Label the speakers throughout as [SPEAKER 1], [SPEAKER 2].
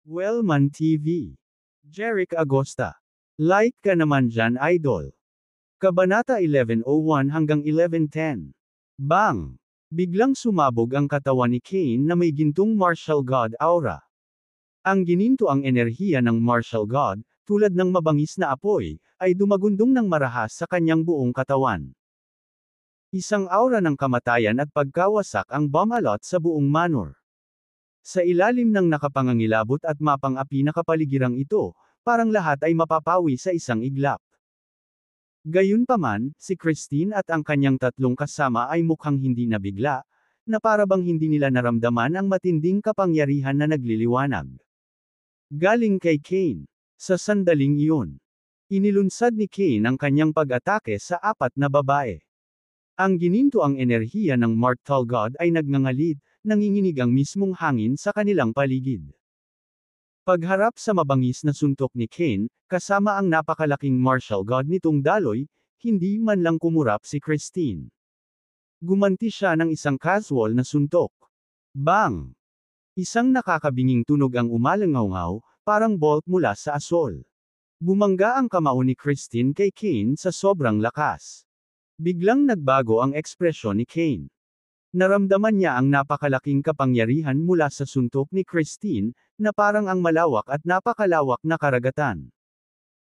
[SPEAKER 1] Wellman TV. Jeric Agosta. Like ka naman dyan, idol. Kabanata 11:01 hanggang 11:10. Bang! Biglang sumabog ang katawan ni Kane na may gintong martial god aura. Ang gininto ang enerhiya ng martial god, tulad ng mabangis na apoy, ay dumagundong ng marahas sa kanyang buong katawan. Isang aura ng kamatayan at pagkawasak ang bumalot sa buong manor. Sa ilalim ng nakapangangilabot at mapang-api na kapaligirang ito, parang lahat ay mapapawi sa isang iglap. Gayunpaman, si Christine at ang kanyang tatlong kasama ay mukhang hindi nabigla, na para bang hindi nila naramdaman ang matinding kapangyarihan na nagliliwanag. Galing kay Kane. Sa sandaling iyon, inilunsad ni Kane ang kanyang pag-atake sa apat na babae. Ang gininto ang enerhiya ng Mortal God ay nagngangalit, nanginginig ang mismong hangin sa kanilang paligid. Pagharap sa mabangis na suntok ni Kane, kasama ang napakalaking martial god nitong daloy, hindi man lang kumurap si Christine. Gumanti siya ng isang casual na suntok. Bang! Isang nakakabinging tunog ang umalangaw-ngaw, parang bolt mula sa asol. Bumangga ang kamao ni Christine kay Kane sa sobrang lakas. Biglang nagbago ang ekspresyon ni Kane. Naramdaman niya ang napakalaking kapangyarihan mula sa suntok ni Christine, na parang ang malawak at napakalawak na karagatan.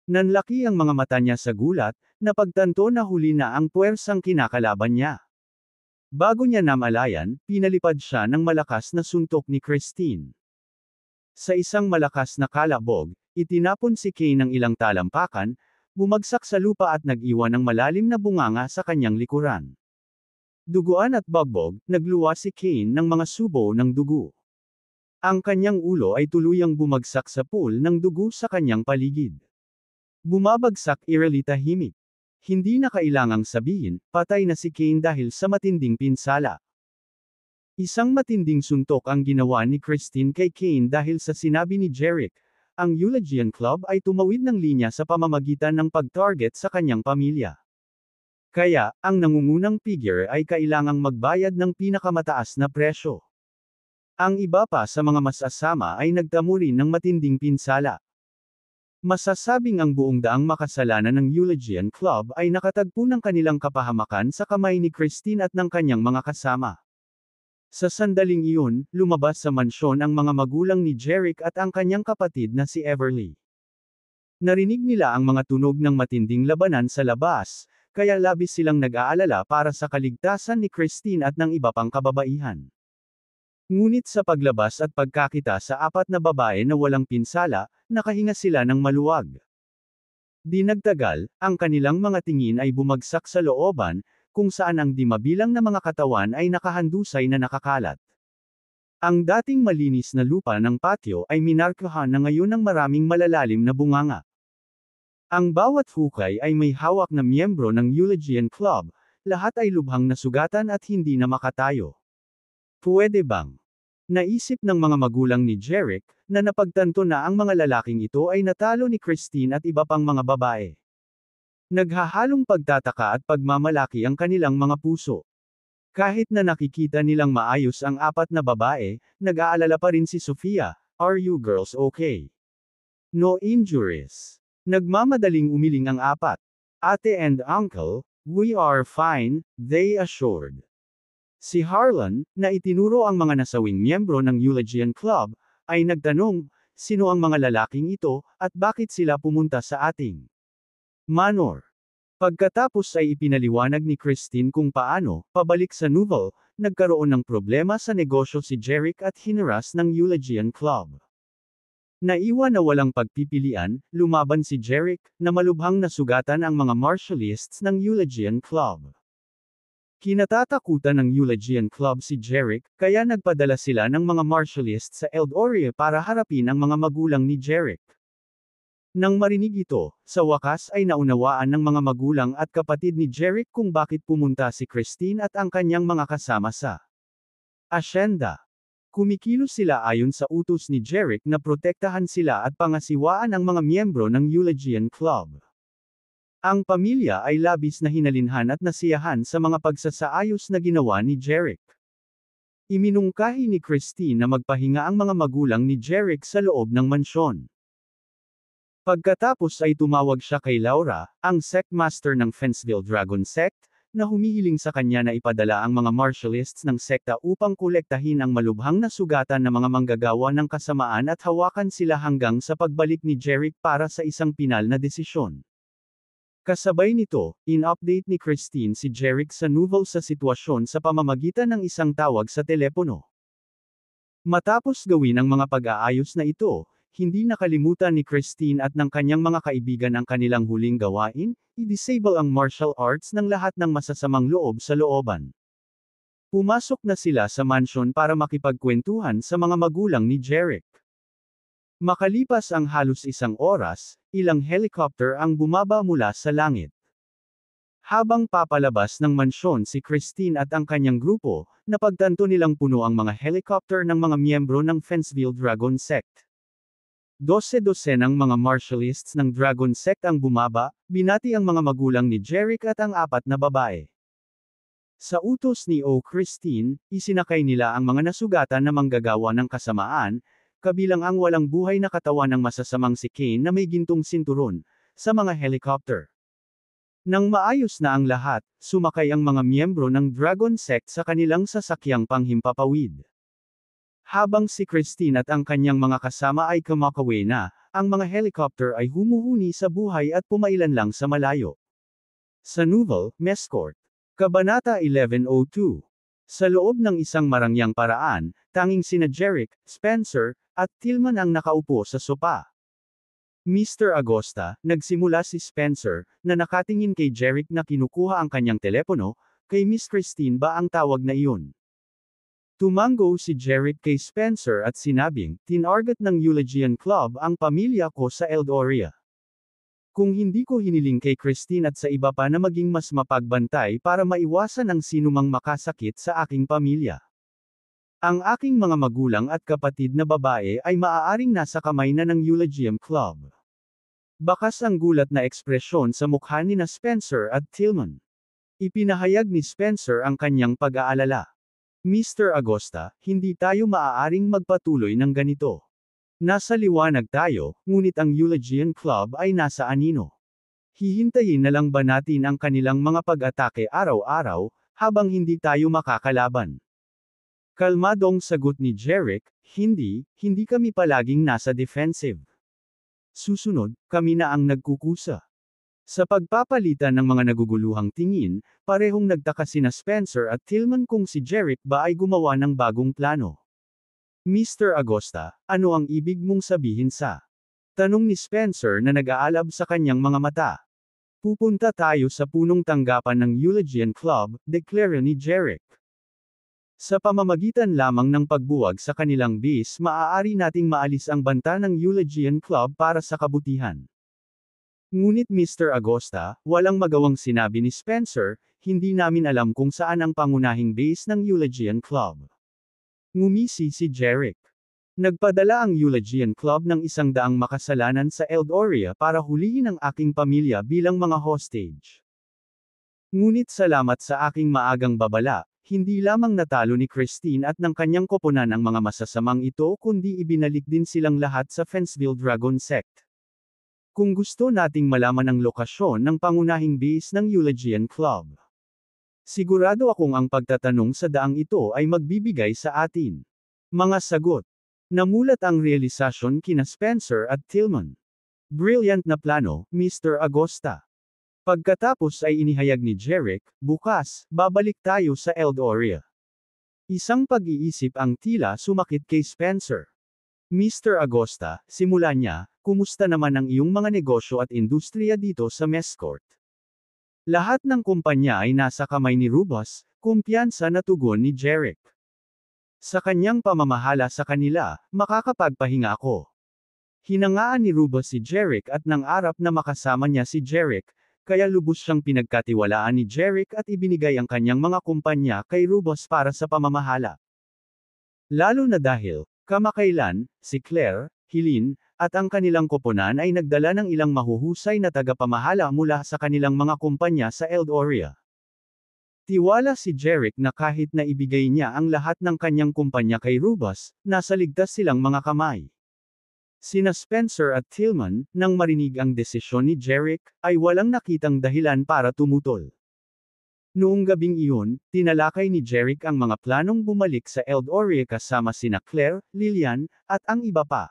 [SPEAKER 1] Nanlaki ang mga mata niya sa gulat, na pagtanto na huli na ang puwersang kinakalaban niya. Bago niya namalayan, pinalipad siya ng malakas na suntok ni Christine. Sa isang malakas na kalabog, itinapon si Kane ng ilang talampakan, bumagsak sa lupa at nag-iwan ng malalim na bunganga sa kanyang likuran. Duguan at bagbog, nagluwa si Kane ng mga subo ng dugo. Ang kanyang ulo ay tuluyang bumagsak sa pool ng dugo sa kanyang paligid. Bumabagsak eerily tahimik. Hindi na kailangang sabihin, patay na si Kane dahil sa matinding pinsala. Isang matinding suntok ang ginawa ni Christine kay Kane dahil sa sinabi ni Jeric. Ang Eulogian Club ay tumawid ng linya sa pamamagitan ng pag-target sa kanyang pamilya. Kaya, ang nangungunang figure ay kailangang magbayad ng pinakamataas na presyo. Ang iba pa sa mga masasama ay nagtamo rin ng matinding pinsala. Masasabing ang buong daang makasalanan ng Eulogian Club ay nakatagpo ng kanilang kapahamakan sa kamay ni Christine at ng kanyang mga kasama. Sa sandaling iyon, lumabas sa mansyon ang mga magulang ni Jeric at ang kanyang kapatid na si Everly. Narinig nila ang mga tunog ng matinding labanan sa labas, kaya labis silang nag-aalala para sa kaligtasan ni Christine at ng iba pang kababaihan. Ngunit sa paglabas at pagkakita sa apat na babae na walang pinsala, nakahinga sila ng maluwag. Di nagtagal, ang kanilang mga tingin ay bumagsak sa looban, kung saan ang di mabilang na mga katawan ay nakahandusay na nakakalat. Ang dating malinis na lupa ng patio ay minarkahan na ngayon ng maraming malalalim na bunganga. Ang bawat hukay ay may hawak na miyembro ng Eulogian Club, lahat ay lubhang nasugatan at hindi na makatayo. Pwede bang? Naisip ng mga magulang ni Jeric, na napagtanto na ang mga lalaking ito ay natalo ni Christine at iba pang mga babae. Naghahalong pagtataka at pagmamalaki ang kanilang mga puso. Kahit na nakikita nilang maayos ang apat na babae, nag-aalala pa rin si Sofia, "Are you girls okay? No injuries?" Nagmamadaling umiling ang apat. "Ate and uncle, we are fine," they assured. Si Harlan, na itinuro ang mga nasawing miyembro ng Eulogian Club, ay nagtanong, sino ang mga lalaking ito, at bakit sila pumunta sa ating manor. Pagkatapos ay ipinaliwanag ni Christine kung paano, pabalik sa novel, nagkaroon ng problema sa negosyo si Jeric at hinaras ng Eulogian Club. Naiwan na walang pagpipilian, lumaban si Jeric, na malubhang nasugatan ang mga martialists ng Eulogian Club. Kinatatakutan ng Eulogian Club si Jeric, kaya nagpadala sila ng mga martialists sa Eldoria para harapin ang mga magulang ni Jeric. Nang marinig ito, sa wakas ay naunawaan ng mga magulang at kapatid ni Jeric kung bakit pumunta si Christine at ang kanyang mga kasama sa asyenda. Kumikilos sila ayon sa utos ni Jeric na protektahan sila at pangasiwaan ang mga miyembro ng Eulogian Club. Ang pamilya ay labis na hinalinhan at nasiyahan sa mga pagsasaayos na ginawa ni Jeric. Iminungkahi ni Christine na magpahinga ang mga magulang ni Jeric sa loob ng mansyon. Pagkatapos ay tumawag siya kay Laura, ang sect master ng Fenceville Dragon Sect, na humihiling sa kanya na ipadala ang mga martialists ng sekta upang kolektahin ang malubhang na sugatan ng mga manggagawa ng kasamaan at hawakan sila hanggang sa pagbalik ni Jeric para sa isang pinal na desisyon. Kasabay nito, in-update ni Christine si Jeric sa Nouveau sa sitwasyon sa pamamagitan ng isang tawag sa telepono. Matapos gawin ang mga pag-aayos na ito, hindi nakalimutan ni Christine at ng kanyang mga kaibigan ang kanilang huling gawain, i-disable ang martial arts ng lahat ng masasamang loob sa looban. Pumasok na sila sa mansyon para makipagkwentuhan sa mga magulang ni Jeric. Makalipas ang halos isang oras, ilang helicopter ang bumaba mula sa langit. Habang papalabas ng mansyon si Christine at ang kanyang grupo, napagtanto nilang puno ang mga helicopter ng mga miyembro ng Fenceville Dragon Sect. 12 ng mga martialists ng Dragon Sect ang bumaba, binati ang mga magulang ni Jeric at ang 4 na babae. Sa utos ni Christine, isinakay nila ang mga nasugatan na manggagawa ng kasamaan, kabilang ang walang buhay na katawan ng masasamang si Kane na may gintong sinturon, sa mga helicopter. Nang maayos na ang lahat, sumakay ang mga miyembro ng Dragon Sect sa kanilang sasakyang panghimpapawid. Habang si Christine at ang kanyang mga kasama ay kumakaway na, ang mga helicopter ay humuhuni sa buhay at pumailan lang sa malayo. Sa Nouveau, Mescourt. Kabanata 1102. Sa loob ng isang marangyang paraan, tanging sina Jeric, Spencer, at Tillman ang nakaupo sa sopa. Mr. Agosta, nagsimula si Spencer, na nakatingin kay Jeric na kinukuha ang kanyang telepono, kay Miss Christine ba ang tawag na iyon? Tumango si Jeric kay Spencer at sinabing, tinarget ng Eulogian Club ang pamilya ko sa Eldoria. Kung hindi ko hiniling kay Christine at sa iba pa na maging mas mapagbantay para maiwasan ang sinumang makasakit sa aking pamilya. Ang aking mga magulang at kapatid na babae ay maaaring nasa kamay na ng Eulogium Club. Bakas ang gulat na ekspresyon sa mukha ni na Spencer at Tillman. Ipinahayag ni Spencer ang kanyang pag-aalala. Mr. Agosta, hindi tayo maaaring magpatuloy ng ganito. Nasa liwanag tayo, ngunit ang Eulogian Club ay nasa anino. Hihintayin na lang ba natin ang kanilang mga pag-atake araw-araw, habang hindi tayo makakalaban? Kalmadong sagot ni Jeric, hindi kami palaging nasa defensive. Susunod, kami na ang nagkukusa. Sa pagpapalitan ng mga naguguluhang tingin, parehong nagtaka sina Spencer at Tillman kung si Jeric ba ay gumawa ng bagong plano. Mr. Agosta, ano ang ibig mong sabihin sa? Tanong ni Spencer na nag-aalab sa kanyang mga mata. Pupunta tayo sa punong tanggapan ng Eulogian Club, deklara ni Jeric. Sa pamamagitan lamang ng pagbuwag sa kanilang base maaari nating maalis ang banta ng Eulogian Club para sa kabutihan. Ngunit Mr. Agosta, walang magawang sinabi ni Spencer, hindi namin alam kung saan ang pangunahing base ng Eulogian Club. Ngumisi si Jeric. Nagpadala ang Eulogian Club ng 100 makasalanan sa Eldoria para hulihin ang aking pamilya bilang mga hostage. Ngunit salamat sa aking maagang babala, hindi lamang natalo ni Christine at ng kanyang koponan ang mga masasamang ito kundi ibinalik din silang lahat sa Fenceville Dragon Sect. Kung gusto nating malaman ang lokasyon ng pangunahing base ng Eulogian Club, sigurado akong ang pagtatanong sa daang ito ay magbibigay sa atin mga sagot. Namulat ang realisasyon kina Spencer at Tillman. Brilliant na plano, Mr. Agosta. Pagkatapos ay inihayag ni Jeric, bukas, babalik tayo sa Eldoria. Isang pag-iisip ang tila sumakit kay Spencer. Mr. Agosta, simula niya, kumusta naman ang iyong mga negosyo at industriya dito sa Mescourt? Lahat ng kumpanya ay nasa kamay ni Rubus, kumpiyansa na tugon ni Jeric. Sa kanyang pamamahala sa kanila, makakapagpahinga ako. Hinangaan ni Rubus si Jeric at nangarap na makasama niya si Jeric, kaya lubos siyang pinagkatiwalaan ni Jeric at ibinigay ang kanyang mga kumpanya kay Rubus para sa pamamahala. Lalo na dahil, kamakailan, si Claire, Helene, at ang kanilang koponan ay nagdala ng ilang mahuhusay na tagapamahala mula sa kanilang mga kumpanya sa Eldoria. Tiwala si Jerick na kahit na ibigay niya ang lahat ng kanyang kumpanya kay Rubus, nasa ligtas silang mga kamay. Sina Spencer at Tillman, nang marinig ang desisyon ni Jerick, ay walang nakitang dahilan para tumutol. Noong gabing iyon, tinalakay ni Jerick ang mga planong bumalik sa Eldoria kasama sina Claire, Lillian, at ang iba pa.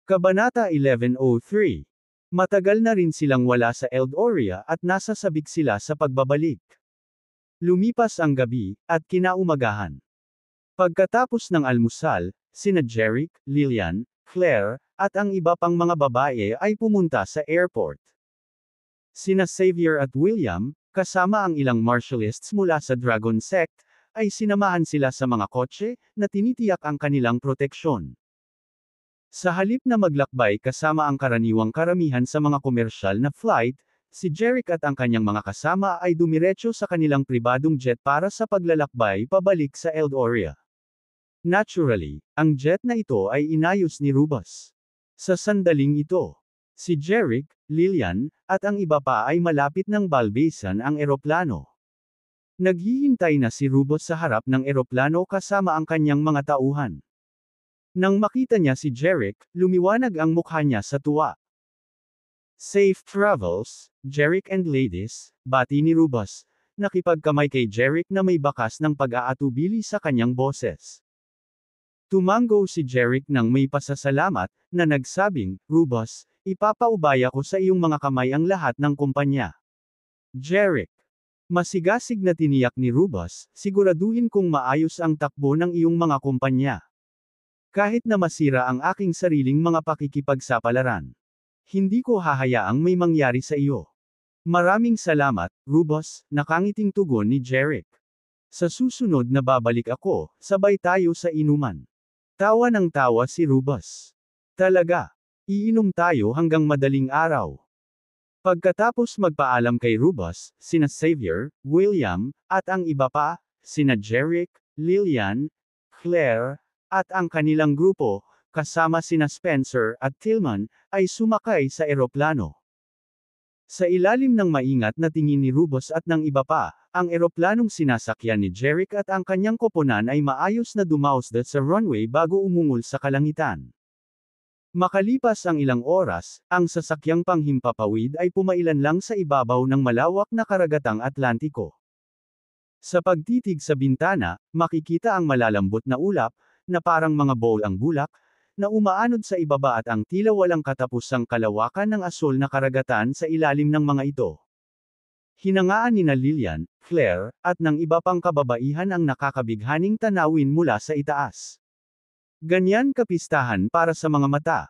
[SPEAKER 1] Kabanata 1103. Matagal na rin silang wala sa Eldoria at nasa sabik sila sa pagbabalik. Lumipas ang gabi, at kinaumagahan. Pagkatapos ng almusal, sina Jerick, Lillian, Claire, at ang iba pang mga babae ay pumunta sa airport. Sina Xavier at William, kasama ang ilang martialists mula sa Dragon Sect, ay sinamahan sila sa mga kotse, na tinitiyak ang kanilang proteksyon. Sa halip na maglakbay kasama ang karaniwang karamihan sa mga komersyal na flight, si Jerick at ang kanyang mga kasama ay dumiretso sa kanilang pribadong jet para sa paglalakbay pabalik sa Eldoria. Naturally, ang jet na ito ay inayos ni Rubus. Sa sandaling ito, si Jerick, Lillian, at ang iba pa ay malapit ng balbasan ang eroplano. Naghihintay na si Rubus sa harap ng eroplano kasama ang kanyang mga tauhan. Nang makita niya si Jerick, lumiwanag ang mukha niya sa tuwa. Safe travels, Jerick and ladies, bati ni Rubus, nakipagkamay kay Jerick na may bakas ng pag-aatubili sa kanyang boses. Tumango si Jerick nang may pasasalamat, na nagsabing, Rubus, ipapaubaya ko sa iyong mga kamay ang lahat ng kumpanya. Jerick. Masigasig na tiniyak ni Rubus, siguraduhin kong maayos ang takbo ng iyong mga kumpanya. Kahit na masira ang aking sariling mga pakikipagsapalaran. Hindi ko hahayaang may mangyari sa iyo. Maraming salamat, Rubus, nakangiting tugon ni Jerick. Sa susunod na babalik ako, sabay tayo sa inuman. Tawa ng tawa si Rubus. Talaga. Iinom tayo hanggang madaling araw. Pagkatapos magpaalam kay Rubus, sina Xavier, William, at ang iba pa, sina Jerick, Lillian, Claire, at ang kanilang grupo, kasama sina Spencer at Tillman, ay sumakay sa eroplano. Sa ilalim ng maingat na tingin ni Rubus at ng iba pa, ang eroplanong sinasakyan ni Jerick at ang kanyang koponan ay maayos na dumausda sa runway bago umungol sa kalangitan. Makalipas ang ilang oras, ang sasakyang panghimpapawid ay pumailan lang sa ibabaw ng malawak na karagatang Atlantiko. Sa pagtitig sa bintana, makikita ang malalambot na ulap, na parang mga bowl ang bulak, na umaanod sa ibaba at ang tila walang katapusang kalawakan ng asol na karagatan sa ilalim ng mga ito. Hinangaan nina Lillian, Claire, at ng iba pang kababaihan ang nakakabighaning tanawin mula sa itaas. Ganyan kapistahan para sa mga mata.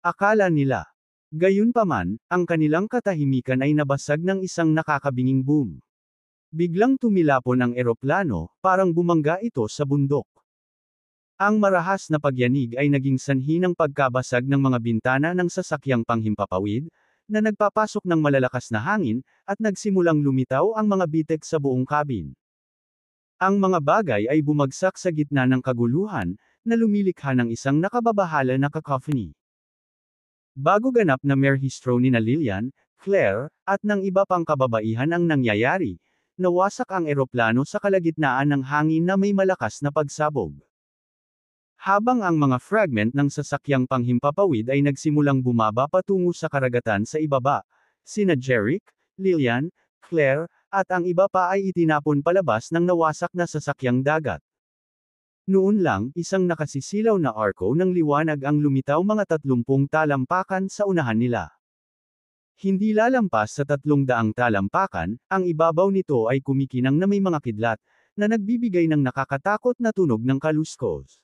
[SPEAKER 1] Akala nila. Gayunpaman, ang kanilang katahimikan ay nabasag ng isang nakakabinging boom. Biglang tumilapon ang eroplano, parang bumangga ito sa bundok. Ang marahas na pagyanig ay naging sanhi ng pagkabasag ng mga bintana ng sasakyang panghimpapawid, na nagpapasok ng malalakas na hangin, at nagsimulang lumitaw ang mga bitek sa buong cabin. Ang mga bagay ay bumagsak sa gitna ng kaguluhan, na lumilikha ng isang nakababahala na cacophony. Bago ganap na merhistro ni Lillian, Claire, at ng iba pang kababaihan ang nangyayari, nawasak ang eroplano sa kalagitnaan ng hangin na may malakas na pagsabog. Habang ang mga fragment ng sasakyang panghimpapawid ay nagsimulang bumaba patungo sa karagatan sa ibaba, sina Jerick, Lillian, Claire, at ang iba pa ay itinapon palabas ng nawasak na sasakyang dagat. Noon lang, isang nakasisilaw na arko ng liwanag ang lumitaw mga 30 talampakan sa unahan nila. Hindi lalampas sa 300 talampakan, ang ibabaw nito ay kumikinang na may mga kidlat, na nagbibigay ng nakakatakot na tunog ng kaluskos.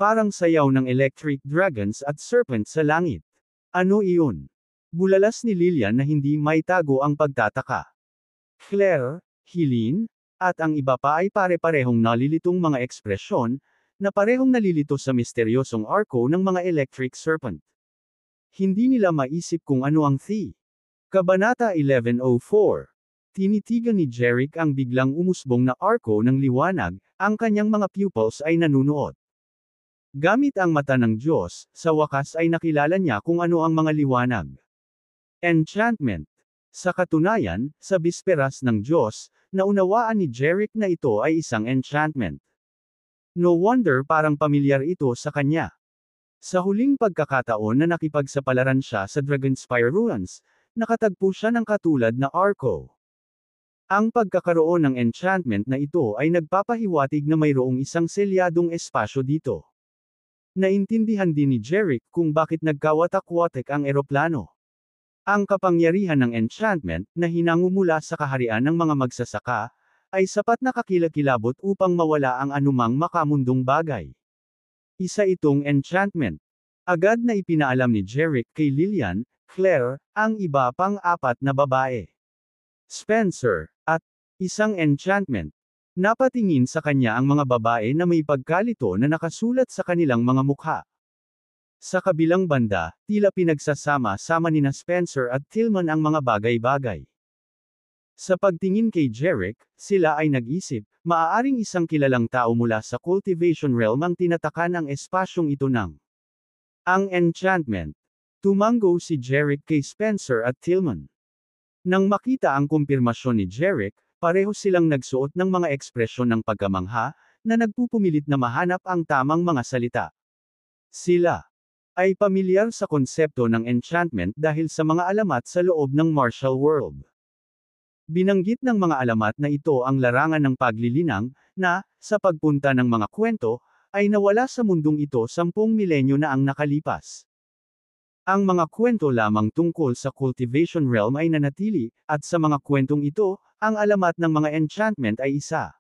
[SPEAKER 1] Parang sayaw ng electric dragons at serpents sa langit. Ano iyon? Bulalas ni Lillian na hindi maitago ang pagtataka. Claire, Helene, at ang iba pa ay pare-parehong nalilitong mga ekspresyon, na parehong nalilito sa misteryosong arko ng mga electric serpent. Hindi nila maisip kung ano ang the. Kabanata 1104. Tinitigan ni Jerick ang biglang umusbong na arko ng liwanag, ang kanyang mga pupils ay nanunuot. Gamit ang mata ng Diyos, sa wakas ay nakilala niya kung ano ang mga liwanag. Enchantment. Sa katunayan, sa bisperas ng Diyos, naunawaan ni Jerick na ito ay isang enchantment. No wonder parang pamilyar ito sa kanya. Sa huling pagkakataon na nakipagsapalaran siya sa Dragonspire Ruins, nakatagpo siya ng katulad na Arco. Ang pagkakaroon ng enchantment na ito ay nagpapahiwatig na mayroong isang selyadong espasyo dito. Naintindihan din ni Jerick kung bakit nagkawatak-watak ang eroplano. Ang kapangyarihan ng enchantment, na hinango mula sa kaharian ng mga magsasaka, ay sapat na kakilakilabot upang mawala ang anumang makamundong bagay. Isa itong enchantment. Agad na ipinaalam ni Jerick kay Lillian, Claire, ang iba pang apat na babae. Spencer, at isang enchantment. Napatingin sa kanya ang mga babae na may pagkalito na nakasulat sa kanilang mga mukha. Sa kabilang banda, tila pinagsasama-sama nina Spencer at Tillman ang mga bagay-bagay. Sa pagtingin kay Jerick, sila ay nag-isip, maaaring isang kilalang tao mula sa cultivation realm ang tinatakan ang espasyong ito ng ang enchantment. Tumango si Jerick kay Spencer at Tillman. Nang makita ang kumpirmasyon ni Jerick, pareho silang nagsuot ng mga ekspresyon ng pagkamangha, na nagpupumilit na mahanap ang tamang mga salita. Sila ay pamilyar sa konsepto ng enchantment dahil sa mga alamat sa loob ng martial world. Binanggit ng mga alamat na ito ang larangan ng paglilinang, na, sa pagpunta ng mga kwento, ay nawala sa mundong ito 10 milenyo na ang nakalipas. Ang mga kwento lamang tungkol sa cultivation realm ay nanatili, at sa mga kwentong ito, ang alamat ng mga enchantment ay isa.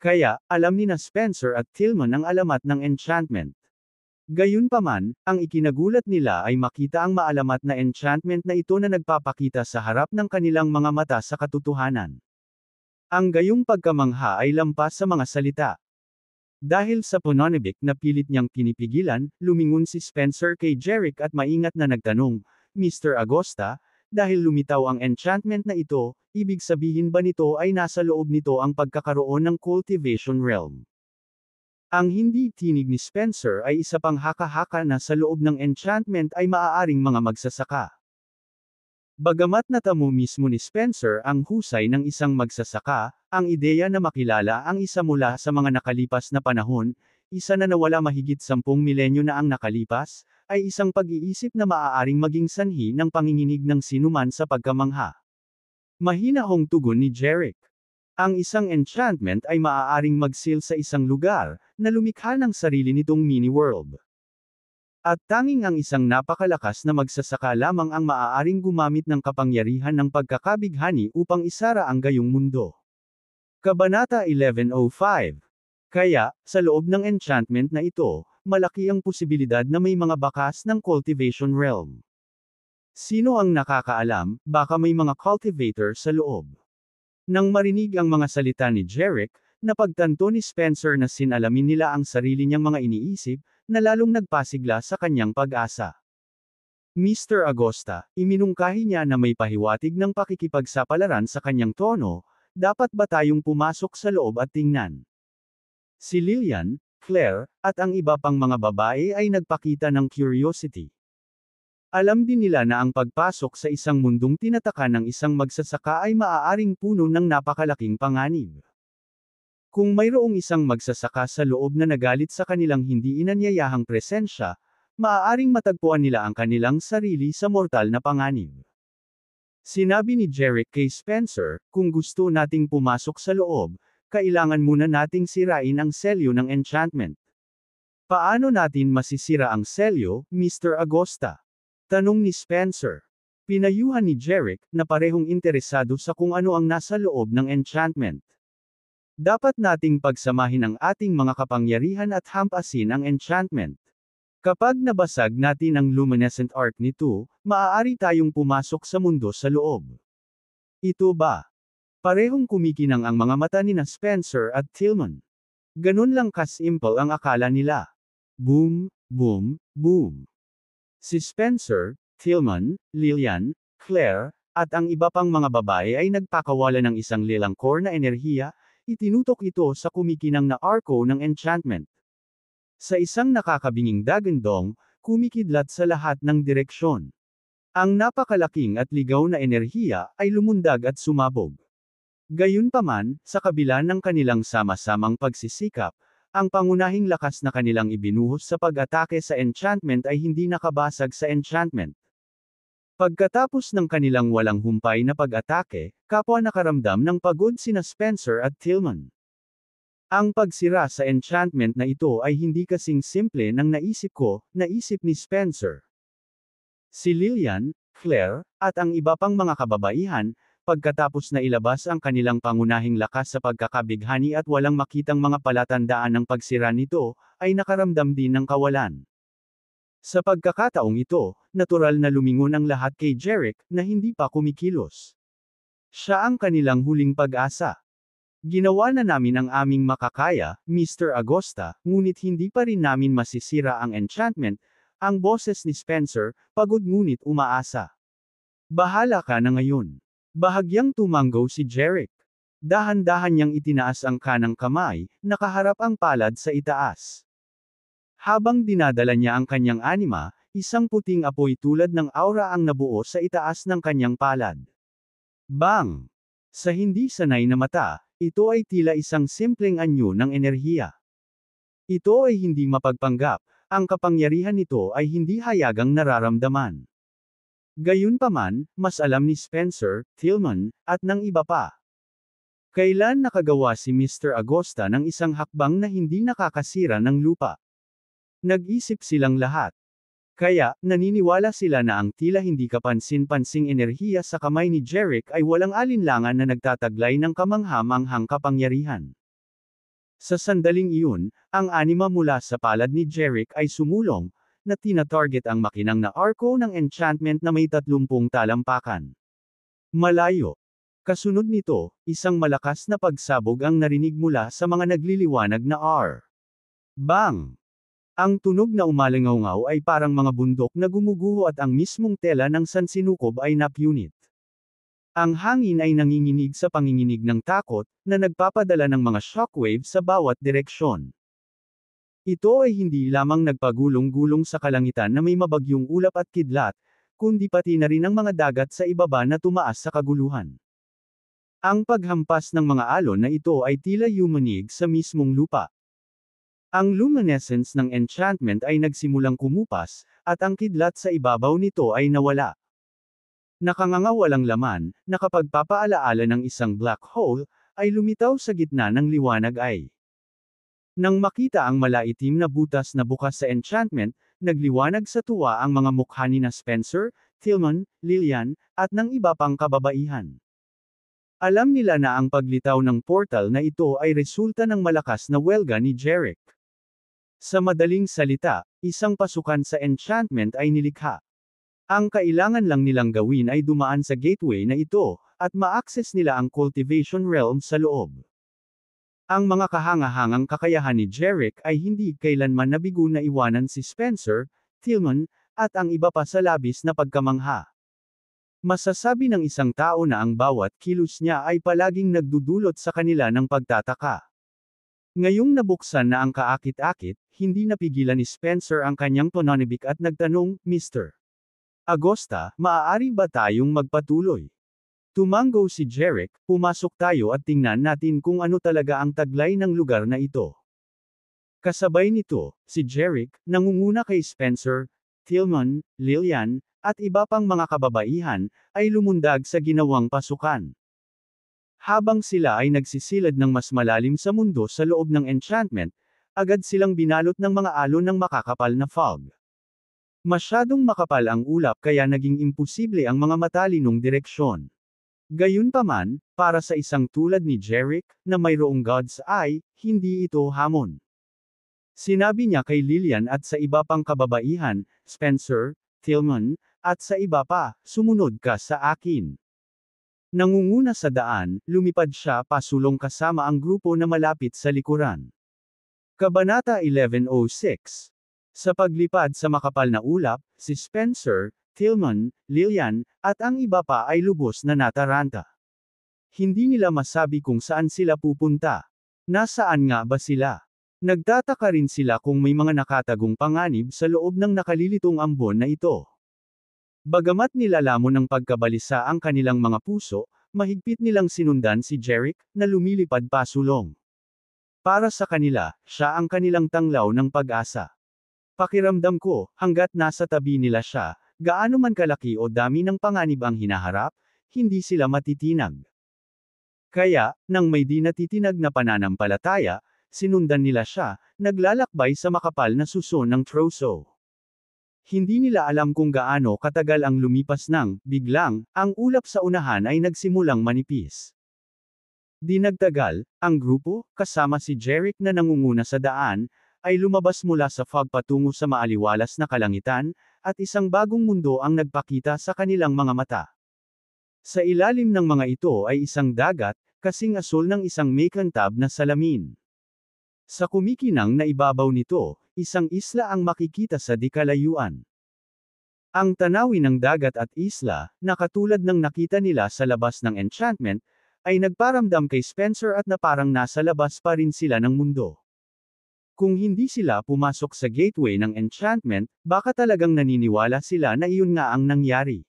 [SPEAKER 1] Kaya, alam ni na Spencer at Tillman ang alamat ng enchantment. Gayunpaman, ang ikinagulat nila ay makita ang maalamat na enchantment na ito na nagpapakita sa harap ng kanilang mga mata sa katotohanan. Ang gayong pagkamangha ay lampas sa mga salita. Dahil sa pananabik na pilit niyang pinipigilan, lumingon si Spencer kay Jerick at maingat na nagtanong, Mr. Agosta, dahil lumitaw ang enchantment na ito, ibig sabihin ba nito ay nasa loob nito ang pagkakaroon ng cultivation realm? Ang hindi tinig ni Spencer ay isa pang haka-haka na sa loob ng enchantment ay maaaring mga magsasaka. Bagamat natamo mismo ni Spencer ang husay ng isang magsasaka, ang ideya na makilala ang isa mula sa mga nakalipas na panahon, isa na nawala mahigit 10 milenyo na ang nakalipas, ay isang pag-iisip na maaaring maging sanhi ng panginginig ng sinuman sa pagkamangha. Mahinahong tugon ni Jerick. Ang isang enchantment ay maaaring magsil sa isang lugar, na lumikha ng sarili nitong mini-world. At tanging ang isang napakalakas na magsasaka lamang ang maaaring gumamit ng kapangyarihan ng pagkakabighani upang isara ang gayong mundo. Kabanata 1105. Kaya, sa loob ng enchantment na ito, malaki ang posibilidad na may mga bakas ng cultivation realm. Sino ang nakakaalam, baka may mga cultivator sa loob. Nang marinig ang mga salita ni Jerick, napagtanto ni Spencer na sinalamin nila ang sarili niyang mga iniisip, na lalong nagpasigla sa kanyang pag-asa. Mr. Agosta, iminungkahi niya na may pahiwatig ng pakikipagsapalaran sa kanyang tono, dapat ba tayong pumasok sa loob at tingnan? Si Lillian, Claire, at ang iba pang mga babae ay nagpakita ng curiosity. Alam din nila na ang pagpasok sa isang mundong tinataka ng isang magsasaka ay maaaring puno ng napakalaking panganib. Kung mayroong isang magsasaka sa loob na nagalit sa kanilang hindi inanyayahang presensya, maaaring matagpuan nila ang kanilang sarili sa mortal na panganib. Sinabi ni Jerick kay Spencer, kung gusto nating pumasok sa loob, kailangan muna nating sirain ang selyo ng enchantment. Paano natin masisira ang selyo, Mr. Agosta? Tanong ni Spencer. Pinayuhan ni Jerick, na parehong interesado sa kung ano ang nasa loob ng enchantment. Dapat nating pagsamahin ang ating mga kapangyarihan at hampasin ang enchantment. Kapag nabasag natin ang luminescent arc nito, maaari tayong pumasok sa mundo sa loob. Ito ba? Parehong kumikinang ang mga mata ni na Spencer at Tillman. Ganun lang kasimple ang akala nila. Boom, boom, boom. Si Spencer, Tillman, Lillian, Claire, at ang iba pang mga babae ay nagpakawala ng isang lilangkor na enerhiya, itinutok ito sa kumikinang na arco ng enchantment. Sa isang nakakabinging dagandong, kumikidlat sa lahat ng direksyon. Ang napakalaking at ligaw na enerhiya ay lumundag at sumabog. Gayunpaman, sa kabila ng kanilang sama-samang pagsisikap, ang pangunahing lakas na kanilang ibinuhos sa pag-atake sa enchantment ay hindi nakabasag sa enchantment. Pagkatapos ng kanilang walang humpay na pag-atake, kapwa nakaramdam ng pagod sina Spencer at Tillman. Ang pagsira sa enchantment na ito ay hindi kasing simple ng naisip ko, naisip ni Spencer. Si Lillian, Claire, at ang iba pang mga kababaihan, pagkatapos na ilabas ang kanilang pangunahing lakas sa pagkakabighani at walang makitang mga palatandaan ng pagsira nito, ay nakaramdam din ng kawalan. Sa pagkakataong ito, natural na lumingon ang lahat kay Jerick, na hindi pa kumikilos. Siya ang kanilang huling pag-asa. Ginawa na namin ang aming makakaya, Mr. Agosta, ngunit hindi pa rin namin masisira ang enchantment, ang boses ni Spencer, pagod ngunit umaasa. Bahala ka na ngayon. Bahagyang tumanggo si Jerick. Dahan-dahan niyang itinaas ang kanang kamay, nakaharap ang palad sa itaas. Habang dinadala niya ang kanyang anima, isang puting apoy tulad ng aura ang nabuo sa itaas ng kanyang palad. Bang! Sa hindi sanay na mata, ito ay tila isang simpleng anyo ng enerhiya. Ito ay hindi mapagpanggap, ang kapangyarihan nito ay hindi hayagang nararamdaman. Gayunpaman, mas alam ni Spencer, Tillman, at ng iba pa. Kailan nakagawa si Mr. Agosta ng isang hakbang na hindi nakakasira ng lupa? Nag-isip silang lahat. Kaya, naniniwala sila na ang tila hindi kapansin-pansing enerhiya sa kamay ni Jerick ay walang alinlangan na nagtataglay ng kamangha-manghang kapangyarihan. Sa sandaling iyon, ang anima mula sa palad ni Jerick ay sumulong, na tina-target ang makinang na arko ng enchantment na may 30 talampakan. Malayo. Kasunod nito, isang malakas na pagsabog ang narinig mula sa mga nagliliwanag na R. Bang! Ang tunog na umalingaw ay parang mga bundok na gumuguho at ang mismong tela ng sansinukob ay napunit. Ang hangin ay nanginginig sa panginginig ng takot, na nagpapadala ng mga shockwave sa bawat direksyon. Ito ay hindi lamang nagpagulong-gulong sa kalangitan na may mabagyong ulap at kidlat, kundi pati na rin ang mga dagat sa ibaba na tumaas sa kaguluhan. Ang paghampas ng mga alon na ito ay tila yumanig sa mismong lupa. Ang luminescence ng enchantment ay nagsimulang kumupas, at ang kidlat sa ibabaw nito ay nawala. Nakangangawalang laman, na kapag papaalaala ng isang black hole, ay lumitaw sa gitna ng liwanag ay. Nang makita ang malaitim na butas na bukas sa enchantment, nagliwanag sa tuwa ang mga mukha ni na Spencer, Tillman, Lillian, at ng iba pang kababaihan. Alam nila na ang paglitaw ng portal na ito ay resulta ng malakas na welga ni Jerick. Sa madaling salita, isang pasukan sa enchantment ay nilikha. Ang kailangan lang nilang gawin ay dumaan sa gateway na ito, at ma-access nila ang cultivation realm sa loob. Ang mga kahangahangang kakayahan ni Jerick ay hindi kailanman nabigo na iwanan si Spencer, Tillman, at ang iba pa sa labis na pagkamangha. Masasabi ng isang tao na ang bawat kilos niya ay palaging nagdudulot sa kanila ng pagtataka. Ngayong nabuksan na ang kaakit-akit, hindi napigilan ni Spencer ang kanyang pananabik at nagtanong, Mr. Agosta, maaari ba tayong magpatuloy? Tumanggo si Jerick, pumasok tayo at tingnan natin kung ano talaga ang taglay ng lugar na ito. Kasabay nito, si Jerick, nangunguna kay Spencer, Tillman, Lillian, at iba pang mga kababaihan, ay lumundag sa ginawang pasukan. Habang sila ay nagsisilad ng mas malalim sa mundo sa loob ng enchantment, agad silang binalot ng mga alon ng makakapal na fog. Masyadong makapal ang ulap kaya naging imposible ang mga matalinong direksyon. Gayunpaman, para sa isang tulad ni Jerick, na mayroong God's Eye, hindi ito hamon. Sinabi niya kay Lillian at sa iba pang kababaihan, Spencer, Tillman, at sa iba pa, sumunod ka sa akin. Nangunguna sa daan, lumipad siya pasulong kasama ang grupo na malapit sa likuran. Kabanata 11:06. Sa paglipad sa makapal na ulap, si Spencer, Tillman, Lillian, at ang iba pa ay lubos na nataranta. Hindi nila masabi kung saan sila pupunta. Nasaan nga ba sila? Nagtataka rin sila kung may mga nakatagong panganib sa loob ng nakalilitong ambon na ito. Bagamat nilalamon ng pagkabalisa ang kanilang mga puso, mahigpit nilang sinundan si Jerick, na lumilipad pasulong. Para sa kanila, siya ang kanilang tanglaw ng pag-asa. Pakiramdam ko, hanggat nasa tabi nila siya, gaano man kalaki o dami ng panganib ang hinaharap, hindi sila matitinag. Kaya, nang may di natitinag na pananampalataya, sinundan nila siya, naglalakbay sa makapal na suso ng troso. Hindi nila alam kung gaano katagal ang lumipas nang, biglang, ang ulap sa unahan ay nagsimulang manipis. Di nagtagal, ang grupo, kasama si Jerick na nangunguna sa daan, ay lumabas mula sa fog patungo sa maaliwalas na kalangitan, at isang bagong mundo ang nagpakita sa kanilang mga mata. Sa ilalim ng mga ito ay isang dagat, kasing asul ng isang makantab na salamin. Sa kumikinang na ibabaw nito, isang isla ang makikita sa di kalayuan. Ang tanawin ng dagat at isla, na katulad ng nakita nila sa labas ng Enchantment, ay nagparamdam kay Spencer at na parang nasa labas pa rin sila ng mundo. Kung hindi sila pumasok sa gateway ng Enchantment, baka talagang naniniwala sila na iyon nga ang nangyari.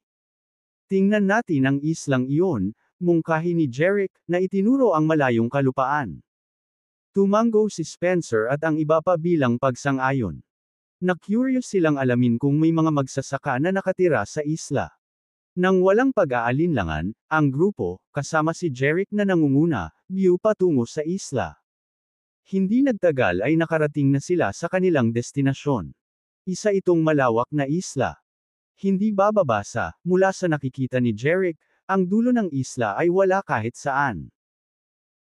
[SPEAKER 1] Tingnan natin ang islang iyon, mungkahi ni Jerick, na itinuro ang malayong kalupaan. Tumango si Spencer at ang iba pa bilang pagsang-ayon. Na-curious silang alamin kung may mga magsasaka na nakatira sa isla. Nang walang pag-aalinlangan, ang grupo, kasama si Jerick na nangunguna, biyu patungo sa isla. Hindi nagtagal ay nakarating na sila sa kanilang destinasyon. Isa itong malawak na isla. Hindi bababasa, mula sa nakikita ni Jerick, ang dulo ng isla ay wala kahit saan.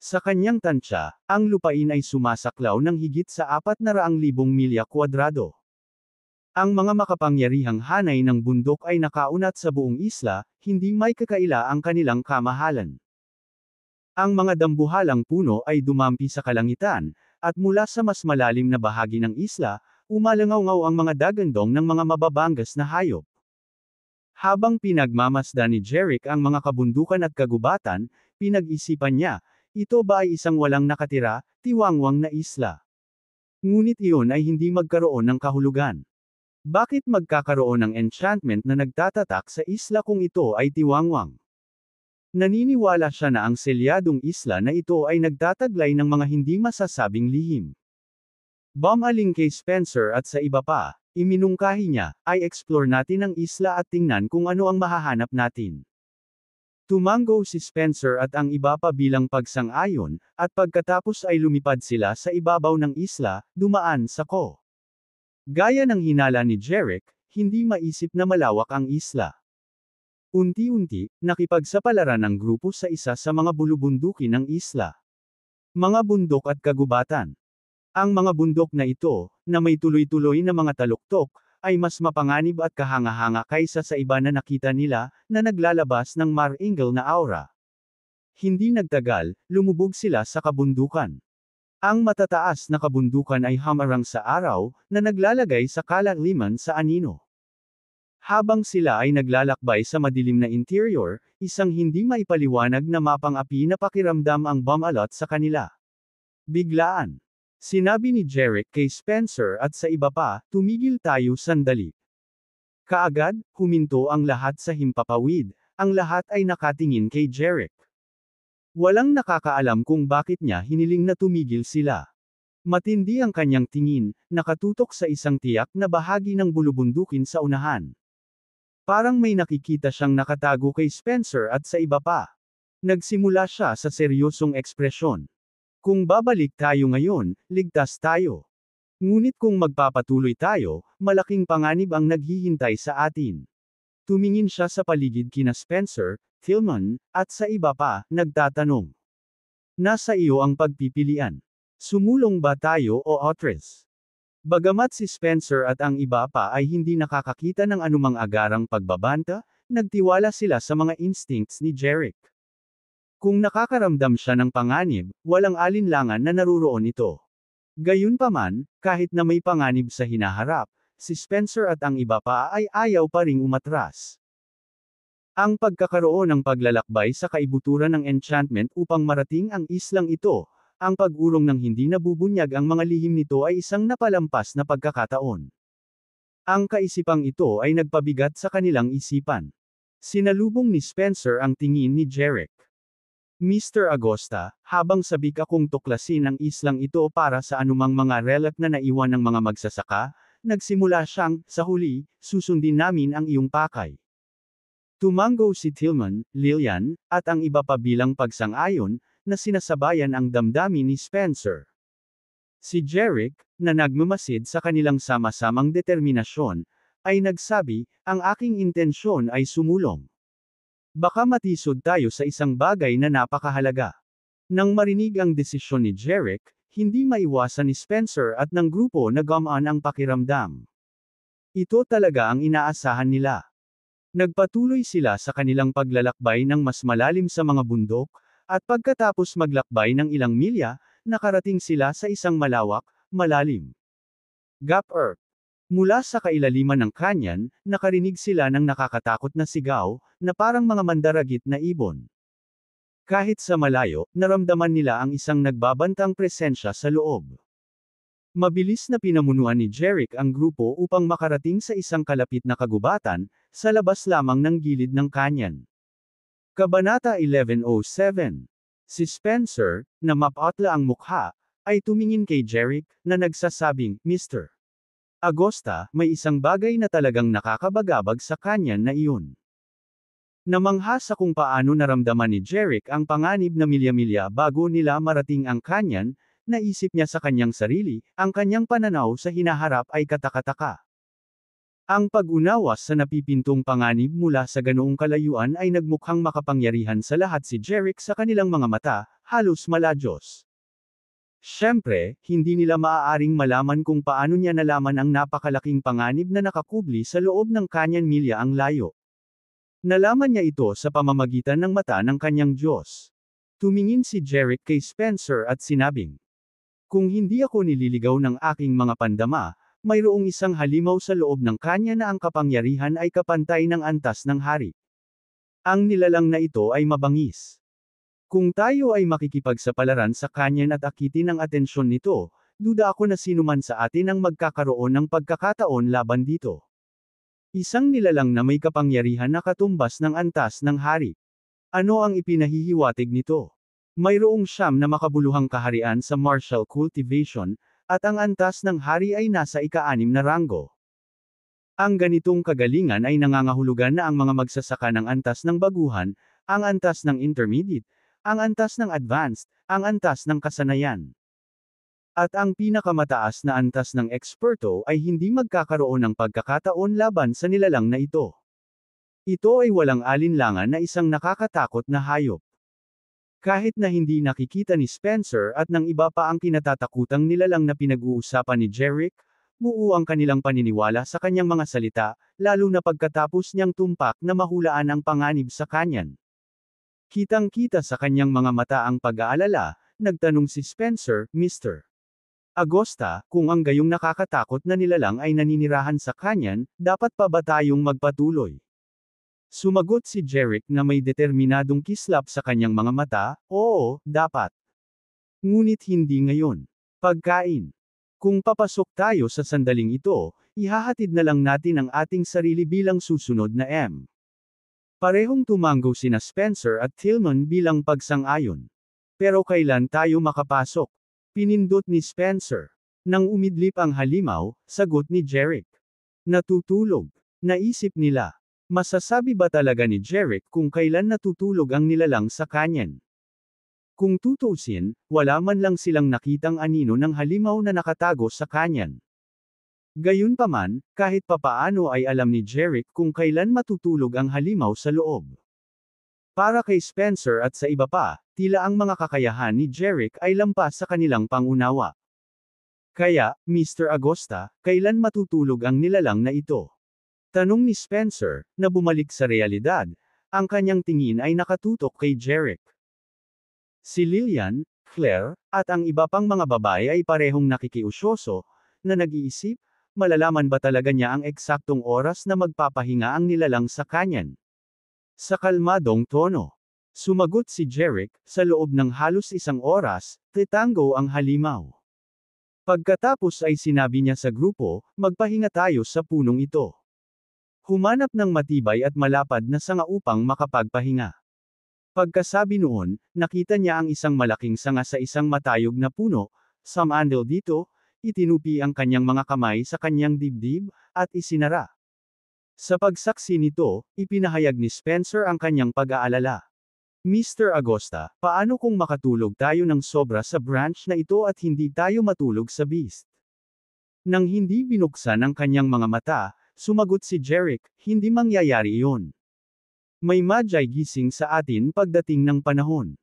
[SPEAKER 1] Sa kanyang tansya, ang lupain ay sumasaklaw ng higit sa 400,000 milya kwadrado. Ang mga makapangyarihang hanay ng bundok ay nakaunat sa buong isla, hindi may kakaila ang kanilang kamahalan. Ang mga dambuhalang puno ay dumampi sa kalangitan, at mula sa mas malalim na bahagi ng isla, umalangaw ang mga dagandong ng mga mababangas na hayop. Habang pinagmamasdan ni Jerick ang mga kabundukan at kagubatan, pinag-isipan niya, ito ba ay isang walang nakatira, tiwangwang na isla? Ngunit iyon ay hindi magkaroon ng kahulugan. Bakit magkakaroon ng enchantment na nagtatatak sa isla kung ito ay tiwangwang? Naniniwala siya na ang selyadong isla na ito ay nagtataglay ng mga hindi masasabing lihim. Bumaling kay Spencer at sa iba pa, iminungkahi niya, ay explore natin ang isla at tingnan kung ano ang mahahanap natin. Tumango si Spencer at ang iba pa bilang pagsang-ayon, at pagkatapos ay lumipad sila sa ibabaw ng isla, dumaan sa ko. Gaya ng hinala ni Jerick, hindi maisip na malawak ang isla. Unti-unti, nakipagsapalaran ang grupo sa isa sa mga bulubundukin ng isla. Mga bundok at kagubatan. Ang mga bundok na ito, na may tuloy-tuloy na mga taluktok, ay mas mapanganib at kahanga-hanga kaysa sa iba na nakita nila, na naglalabas ng mar-ingle na aura. Hindi nagtagal, lumubog sila sa kabundukan. Ang matataas na kabundukan ay hamarang sa araw, na naglalagay sa kalaliman sa anino. Habang sila ay naglalakbay sa madilim na interior, isang hindi maipaliwanag na mapang-api na pakiramdam ang bumalot sa kanila. Biglaan. Sinabi ni Jerick kay Spencer at sa iba pa, tumigil tayo sandali. Kaagad, huminto ang lahat sa himpapawid, ang lahat ay nakatingin kay Jerick. Walang nakakaalam kung bakit niya hiniling na tumigil sila. Matindi ang kanyang tingin, nakatutok sa isang tiyak na bahagi ng bulubundukin sa unahan. Parang may nakikita siyang nakatago kay Spencer at sa iba pa. Nagsimula siya sa seryosong ekspresyon. Kung babalik tayo ngayon, ligtas tayo. Ngunit kung magpapatuloy tayo, malaking panganib ang naghihintay sa atin. Tumingin siya sa paligid kina Spencer, Tillman, at sa iba pa, nagtatanong. Nasa iyo ang pagpipilian. Sumulong ba tayo o atras? Bagamat si Spencer at ang iba pa ay hindi nakakakita ng anumang agarang pagbabanta, nagtiwala sila sa mga instincts ni Jerick. Kung nakakaramdam siya ng panganib, walang alinlangan na naruroon ito. Gayunpaman, kahit na may panganib sa hinaharap, si Spencer at ang iba pa ay ayaw pa ring umatras. Ang pagkakaroon ng paglalakbay sa kaibuturan ng enchantment upang marating ang islang ito, ang pag-urong ng hindi nabubunyag ang mga lihim nito ay isang napalampas na pagkakataon. Ang kaisipang ito ay nagpabigat sa kanilang isipan. Sinalubong ni Spencer ang tingin ni Jerick. Mr. Agosta, habang sabik akong tuklasin ang islang ito para sa anumang mga relic na naiwan ng mga magsasaka, nagsimula siyang, sa huli, susundin namin ang iyong pakay. Tumango si Tillman, Lillian, at ang iba pa bilang pagsang-ayon, na sinasabayan ang damdamin ni Spencer. Si Jerick, na nagmamasid sa kanilang sama-samang determinasyon, ay nagsabi, ang aking intensyon ay sumulong. Baka matisod tayo sa isang bagay na napakahalaga. Nang marinig ang desisyon ni Jerick, hindi maiwasan ni Spencer at ng grupo na gumaan ang pakiramdam. Ito talaga ang inaasahan nila. Nagpatuloy sila sa kanilang paglalakbay ng mas malalim sa mga bundok, at pagkatapos maglakbay ng ilang milya, nakarating sila sa isang malawak, malalim gap earth. Mula sa kailaliman ng kanyan, nakarinig sila ng nakakatakot na sigaw, na parang mga mandaragit na ibon. Kahit sa malayo, naramdaman nila ang isang nagbabantang presensya sa loob. Mabilis na pinamunuan ni Jerick ang grupo upang makarating sa isang kalapit na kagubatan, sa labas lamang ng gilid ng kanyan. Kabanata 1107. Si Spencer, na mapatla ang mukha, ay tumingin kay Jerick, na nagsasabing, Mr. Agosta, may isang bagay na talagang nakakabagabag sa kanyan na iyon. Namangha sa kung paano naramdaman ni Jerick ang panganib na milya-milya bago nila marating ang kanyan, naisip niya sa kanyang sarili, ang kanyang pananaw sa hinaharap ay katakataka. Ang pag-unawas sa napipintong panganib mula sa ganoong kalayuan ay nagmukhang makapangyarihan sa lahat si Jerick sa kanilang mga mata, halos maladyos. Siyempre, hindi nila maaaring malaman kung paano niya nalaman ang napakalaking panganib na nakakubli sa loob ng kanyan milya ang layo. Nalaman niya ito sa pamamagitan ng mata ng kanyang Diyos. Tumingin si Jerick kay Spencer at sinabing, kung hindi ako nililigaw ng aking mga pandama, mayroong isang halimaw sa loob ng kanya na ang kapangyarihan ay kapantay ng antas ng hari. Ang nilalang na ito ay mabangis. Kung tayo ay makikipagsapalaran sa kanyan at akitin ang atensyon nito, duda ako na sinuman sa atin ang magkakaroon ng pagkakataon laban dito. Isang nilalang na may kapangyarihan na katumbas ng antas ng hari. Ano ang ipinahihiwatig nito? Mayroong 9 na makabuluhang kaharian sa martial cultivation, at ang antas ng hari ay nasa ika-6 na ranggo. Ang ganitong kagalingan ay nangangahulugan na ang mga magsasaka ng antas ng baguhan, ang antas ng intermediate, ang antas ng advanced, ang antas ng kasanayan. At ang pinakamataas na antas ng eksperto ay hindi magkakaroon ng pagkakataon laban sa nilalang na ito. Ito ay walang alinlangan na isang nakakatakot na hayop. Kahit na hindi nakikita ni Spencer at ng iba pa ang kinatatakutang nilalang na pinag-uusapan ni Jerick, buo ang kanilang paniniwala sa kanyang mga salita, lalo na pagkatapos niyang tumpak na mahulaan ang panganib sa kanyan. Kitang-kita sa kanyang mga mata ang pag-aalala, nagtanong si Spencer, Mr. Agosta, kung ang gayong nakakatakot na nilalang ay naninirahan sa kanyan, dapat pa ba tayong magpatuloy? Sumagot si Jerick na may determinadong kislap sa kanyang mga mata, oo, dapat. Ngunit hindi ngayon. Pagkain. Kung papasok tayo sa sandaling ito, ihahatid na lang natin ang ating sarili bilang susunod na M. Parehong tumango sina Spencer at Tillman bilang pagsang-ayon. Pero kailan tayo makapasok? Pinindot ni Spencer. Nang umidlip ang halimaw, sagot ni Jerick. Natutulog. Naisip nila. Masasabi ba talaga ni Jerick kung kailan natutulog ang nilalang sa kanyan? Kung tutuusin, wala man lang silang nakitang anino ng halimaw na nakatago sa kanyan. Gayunpaman, kahit papaano ay alam ni Jerick kung kailan matutulog ang halimaw sa loob. Para kay Spencer at sa iba pa, tila ang mga kakayahan ni Jerick ay lampas sa kanilang pangunawa. Kaya, Mr. Agosta, kailan matutulog ang nilalang na ito? Tanong ni Spencer, na bumalik sa realidad, ang kanyang tingin ay nakatutok kay Jerick. Si Lillian, Claire, at ang iba pang mga babae ay parehong nakikiusyoso, na nag-iisip, malalaman ba talaga niya ang eksaktong oras na magpapahinga ang nilalang sa kanyan? Sa kalmadong tono. Sumagot si Jerick, sa loob ng halos 1 oras, titango ang halimaw. Pagkatapos ay sinabi niya sa grupo, magpahinga tayo sa punong ito. Humanap ng matibay at malapad na sanga upang makapagpahinga. Pagkasabi noon, nakita niya ang isang malaking sanga sa isang matayog na puno, sumandal dito, itinupi ang kanyang mga kamay sa kanyang dibdib, at isinara. Sa pagsaksi nito, ipinahayag ni Spencer ang kanyang pag-aalala. Mr. Agosta, paano kung makatulog tayo ng sobra sa branch na ito at hindi tayo matulog sa beast? Nang hindi binuksan ang kanyang mga mata, sumagot si Jerick, hindi mangyayari iyon. May magi gising sa atin pagdating ng panahon.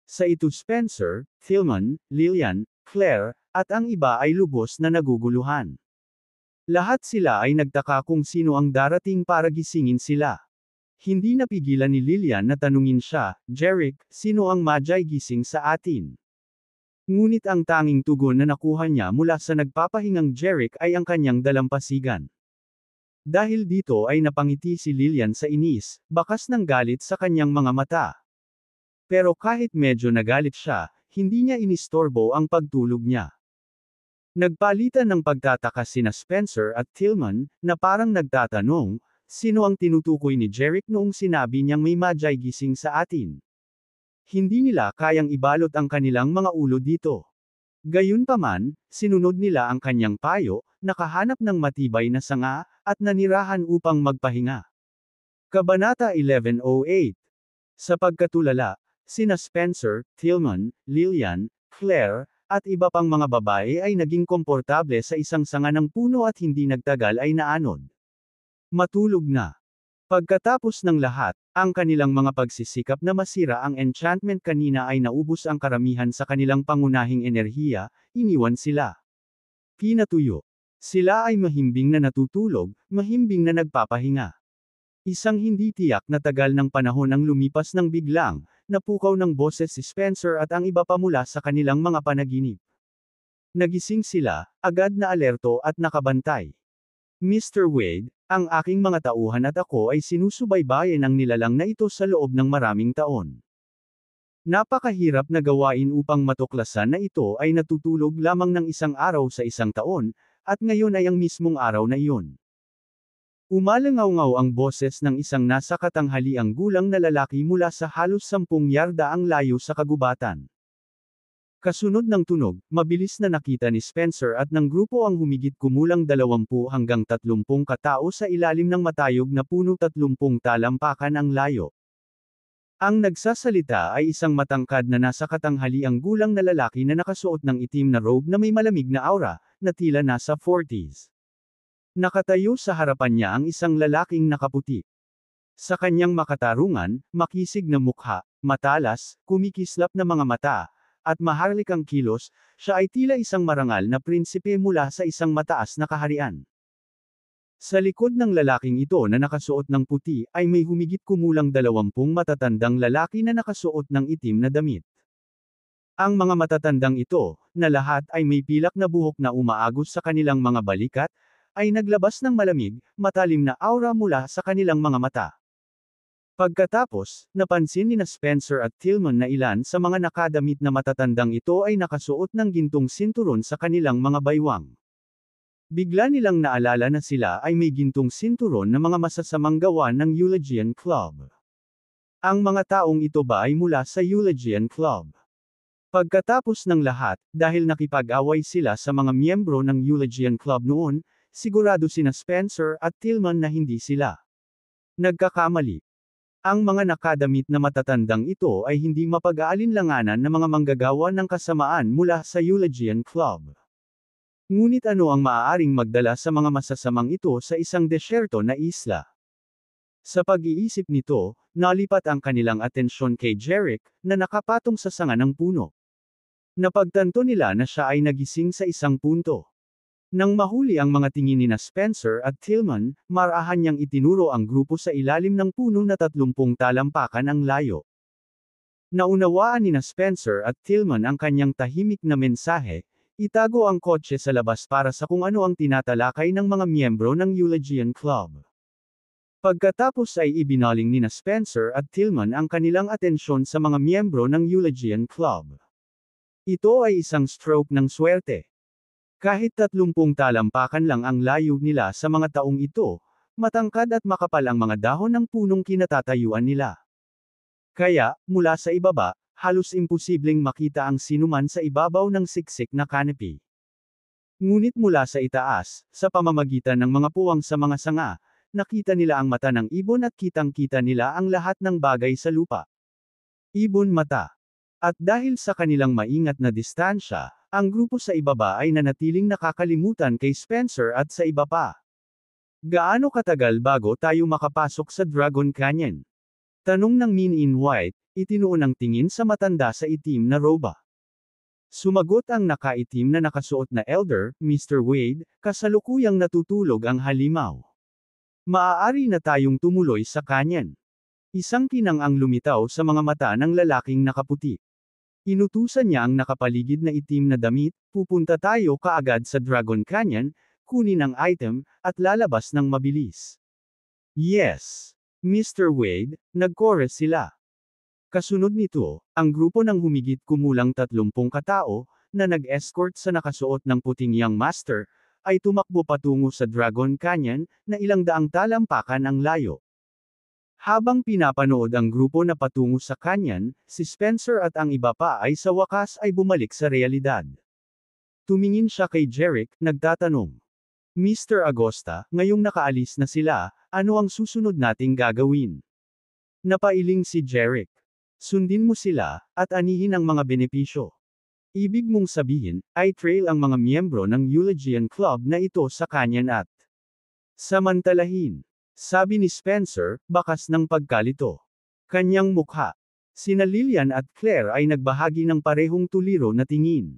[SPEAKER 1] Sa ito Spencer, Tillman, Lillian, Claire, at ang iba ay lubos na naguguluhan. Lahat sila ay nagtaka kung sino ang darating para gisingin sila. Hindi napigilan ni Lillian na tanungin siya, Jerick, sino ang magi gising sa atin? Ngunit ang tanging tugon na nakuha niya mula sa nagpapahingang Jerick ay ang kanyang dalampasigan. Dahil dito ay napangiti si Lillian sa inis, bakas ng galit sa kanyang mga mata. Pero kahit medyo nagalit siya, hindi niya inistorbo ang pagtulog niya. Nagpalitan ng pagtataka sina Spencer at Tillman, na parang nagtatanong, sino ang tinutukoy ni Jerick noong sinabi niyang may magi gising sa atin? Hindi nila kayang ibalot ang kanilang mga ulo dito. Gayunpaman, sinunod nila ang kanyang payo, nakahanap ng matibay na sanga, at nanirahan upang magpahinga. Kabanata 11:08. Sa pagkatulala, sina Spencer, Tillman, Lillian, Claire, at iba pang mga babae ay naging komportable sa isang sanga ng puno at hindi nagtagal ay naanod. Matulog na. Pagkatapos ng lahat, ang kanilang mga pagsisikap na masira ang enchantment kanina ay naubos ang karamihan sa kanilang pangunahing enerhiya, iniwan sila. Pinatuyo. Sila ay mahimbing na natutulog, mahimbing na nagpapahinga. Isang hindi tiyak na tagal ng panahon ang lumipas ng biglang, napukaw ng boses si Spencer at ang iba pa mula sa kanilang mga panaginip. Nagising sila, agad na alerto at nakabantay. Mr. Wade, ang aking mga tauhan at ako ay sinusubaybayan ang nilalang na ito sa loob ng maraming taon. Napakahirap na gawain upang matuklasan na ito ay natutulog lamang ng isang araw sa isang taon, at ngayon ay ang mismong araw na iyon. Umalangaw-ngaw ang boses ng isang nasa katanghaliang gulang na lalaki mula sa halos 10 yarda ang layo sa kagubatan. Kasunod ng tunog, mabilis na nakita ni Spencer at ng grupo ang humigit kumulang 20 hanggang 30 katao sa ilalim ng matayog na puno 30 talampakan ang layo. Ang nagsasalita ay isang matangkad na nasa katanghaliang gulang na lalaki na nakasuot ng itim na robe na may malamig na aura, na tila nasa 40s. Nakatayo sa harapan niya ang isang lalaking nakaputi. Sa kanyang makatarungan, makisig na mukha, matalas, kumikislap na mga mata, at maharlikang kilos, siya ay tila isang marangal na prinsipe mula sa isang mataas na kaharian. Sa likod ng lalaking ito na nakasuot ng puti ay may humigit kumulang 20 matatandang lalaki na nakasuot ng itim na damit. Ang mga matatandang ito, na lahat ay may pilak na buhok na umaagos sa kanilang mga balikat, ay naglabas ng malamig, matalim na aura mula sa kanilang mga mata. Pagkatapos, napansin ni Spencer at Tillman na ilan sa mga nakadamit na matatandang ito ay nakasuot ng gintong sinturon sa kanilang mga baywang. Bigla nilang naalala na sila ay may gintong sinturon na mga masasamang gawa ng Eulogian Club. Ang mga taong ito ba ay mula sa Eulogian Club? Pagkatapos ng lahat, dahil nakipag-away sila sa mga miyembro ng Eulogian Club noon, sigurado sina Spencer at Tillman na hindi sila nagkakamali. Ang mga nakadamit na matatandang ito ay hindi mapag-aalinlanganan na mga manggagawa ng kasamaan mula sa Eulogian Club. Ngunit ano ang maaaring magdala sa mga masasamang ito sa isang desyerto na isla? Sa pag-iisip nito, nalipat ang kanilang atensyon kay Jerick, na nakapatong sa sanga ng puno. Napagtanto nila na siya ay nagising sa isang punto. Nang mahuli ang mga tingin ni Spencer at Tillman, marahan niyang itinuro ang grupo sa ilalim ng puno na 30 talampakan ang layo. Naunawaan ni Spencer at Tillman ang kanyang tahimik na mensahe, itago ang kotse sa labas para sa kung ano ang tinatalakay ng mga miyembro ng Eulogian Club. Pagkatapos ay ibinaling ni Spencer at Tillman ang kanilang atensyon sa mga miyembro ng Eulogian Club. Ito ay isang stroke ng swerte. Kahit 30 talampakan lang ang layo nila sa mga taong ito, matangkad at makapal ang mga dahon ng punong kinatatayuan nila. Kaya, mula sa ibaba, halos imposibleng makita ang sinuman sa ibabaw ng siksik na canopy. Ngunit mula sa itaas, sa pamamagitan ng mga puwang sa mga sanga, nakita nila ang mata ng ibon at kitang-kita nila ang lahat ng bagay sa lupa. Ibon mata. At dahil sa kanilang maingat na distansya, ang grupo sa ibaba ay nanatiling nakakalimutan kay Spencer at sa iba pa. Gaano katagal bago tayo makapasok sa Dragon Canyon? Tanong ng Min in White, itinuon ang tingin sa matanda sa itim na roba. Sumagot ang nakaitim na nakasuot na elder, Mr. Wade, kasalukuyang natutulog ang halimaw. Maaari na tayong tumuloy sa canyon. Isang kinang ang lumitaw sa mga mata ng lalaking nakaputi. Inutusan niya ang nakapaligid na itim na damit, pupunta tayo kaagad sa Dragon Canyon, kunin ang item, at lalabas ng mabilis. Yes, Mr. Wade, nag-chorus sila. Kasunod nito, ang grupo ng humigit kumulang 30 katao, na nag-escort sa nakasuot ng puting young master, ay tumakbo patungo sa Dragon Canyon, na ilang daang talampakan ang layo. Habang pinapanood ang grupo na patungo sa canyon, si Spencer at ang iba pa ay sa wakas ay bumalik sa realidad. Tumingin siya kay Jerick, nagtatanong. Mr. Agosta, ngayong nakaalis na sila, ano ang susunod nating gagawin? Napailing si Jerick. Sundin mo sila, at anihin ang mga benepisyo. Ibig mong sabihin, ay trail ang mga miyembro ng Eulogian Club na ito sa canyon at samantalahin. Sabi ni Spencer, bakas ng pagkalito. Kanyang mukha. Sina Lillian at Claire ay nagbahagi ng parehong tuliro na tingin.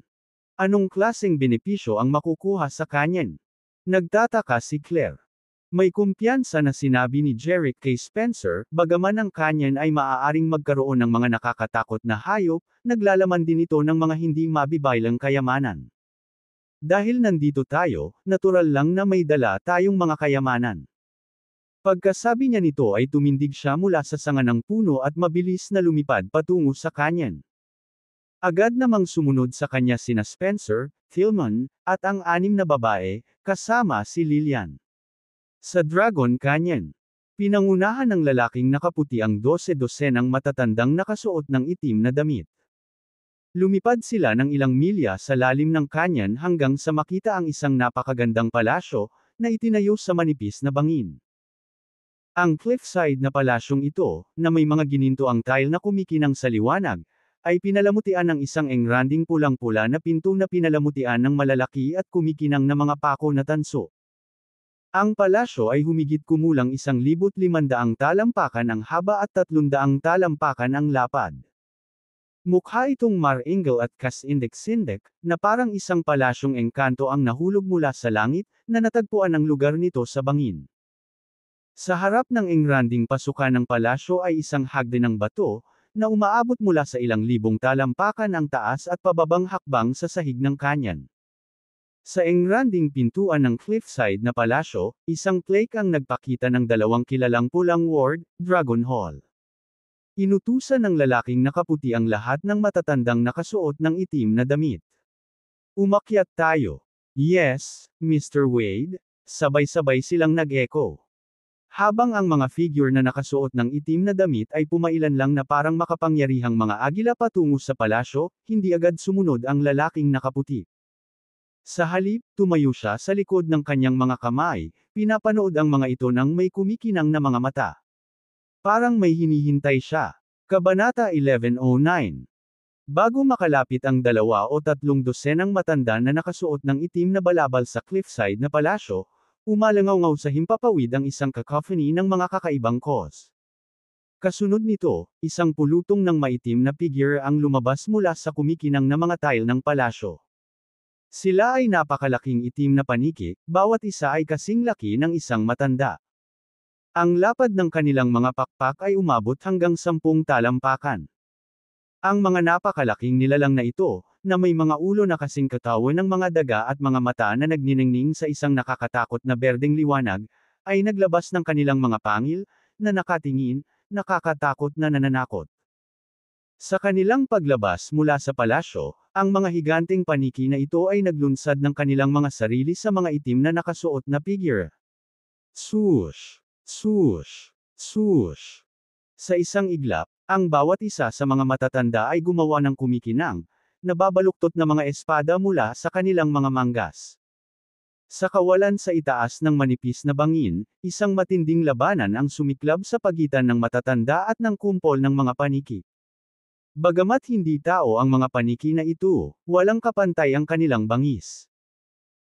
[SPEAKER 1] Anong klaseng benepisyo ang makukuha sa canyon? Nagtataka si Claire. May kumpiyansa na sinabi ni Jerick kay Spencer, bagaman ang canyon ay maaaring magkaroon ng mga nakakatakot na hayop, naglalaman din ito ng mga hindi mabibaylang kayamanan. Dahil nandito tayo, natural lang na may dala tayong mga kayamanan. Pagkasabi niya nito ay tumindig siya mula sa sanga ng puno at mabilis na lumipad patungo sa canyon. Agad namang sumunod sa kanya sina Spencer, Tillman, at ang 6 na babae, kasama si Lillian. Sa Dragon Canyon, pinangunahan ng lalaking nakaputi ang 12-dosenang matatandang nakasuot ng itim na damit. Lumipad sila ng ilang milya sa lalim ng canyon hanggang sa makita ang isang napakagandang palasyo, na itinayo sa manipis na bangin. Ang cliffside na palasyong ito, na may mga gininto ang tile na kumikinang sa liwanag, ay pinalamutian ng isang engranding pulang-pula na pinto na pinalamutian ng malalaki at kumikinang na mga pako na tanso. Ang palasyo ay humigit kumulang 1,500 talampakan ang haba at 300 talampakan ang lapad. Mukha itong Mar-Engel at Kasindik-Sindik, na parang isang palasyong engkanto ang nahulog mula sa langit, na natagpuan ang lugar nito sa bangin. Sa harap ng engranding pasukan ng palasyo ay isang hagdan ng bato, na umaabot mula sa ilang libong talampakan ang taas at pababang hakbang sa sahig ng canyon. Sa engranding pintuan ng cliffside na palasyo, isang plaque ang nagpakita ng 2 kilalang pulang ward, Dragon Hall. Inutusan ng lalaking nakaputi ang lahat ng matatandang nakasuot ng itim na damit. Umakyat tayo. Yes, Mr. Wade, sabay-sabay silang nag-echo. Habang ang mga figure na nakasuot ng itim na damit ay pumailan lang na parang makapangyarihang mga agila patungo sa palasyo, hindi agad sumunod ang lalaking nakaputi. Sa halip, tumayo siya sa likod ng kanyang mga kamay, pinapanood ang mga ito ng may kumikinang na mga mata. Parang may hinihintay siya. Kabanata 1109. Bago makalapit ang 2 o 3 dosenang matanda na nakasuot ng itim na balabal sa cliffside na palasyo, umalangaw-ngaw sa himpapawid ang isang cacophony ng mga kakaibang cause. Kasunod nito, isang pulutong ng maitim na figure ang lumabas mula sa kumikinang na mga tile ng palasyo. Sila ay napakalaking itim na paniki, bawat isa ay kasing laki ng isang matanda. Ang lapad ng kanilang mga pakpak ay umabot hanggang 10 talampakan. Ang mga napakalaking nilalang na ito, na may mga ulo na kasing katawan ng mga daga at mga mata na nagniningning sa isang nakakatakot na berdeng liwanag, ay naglabas ng kanilang mga pangil, na nakatingin, nakakatakot na nananakot. Sa kanilang paglabas mula sa palasyo, ang mga higanteng paniki na ito ay naglunsad ng kanilang mga sarili sa mga itim na nakasuot na figure. Swoosh! Swoosh! Swoosh! Sa isang iglap, ang bawat isa sa mga matatanda ay gumawa ng kumikinang, nababaluktot na mga espada mula sa kanilang mga manggas. Sa kawalan sa itaas ng manipis na bangin, isang matinding labanan ang sumiklab sa pagitan ng matatanda at ng kumpol ng mga paniki. Bagamat hindi tao ang mga paniki na ito, walang kapantay ang kanilang bangis.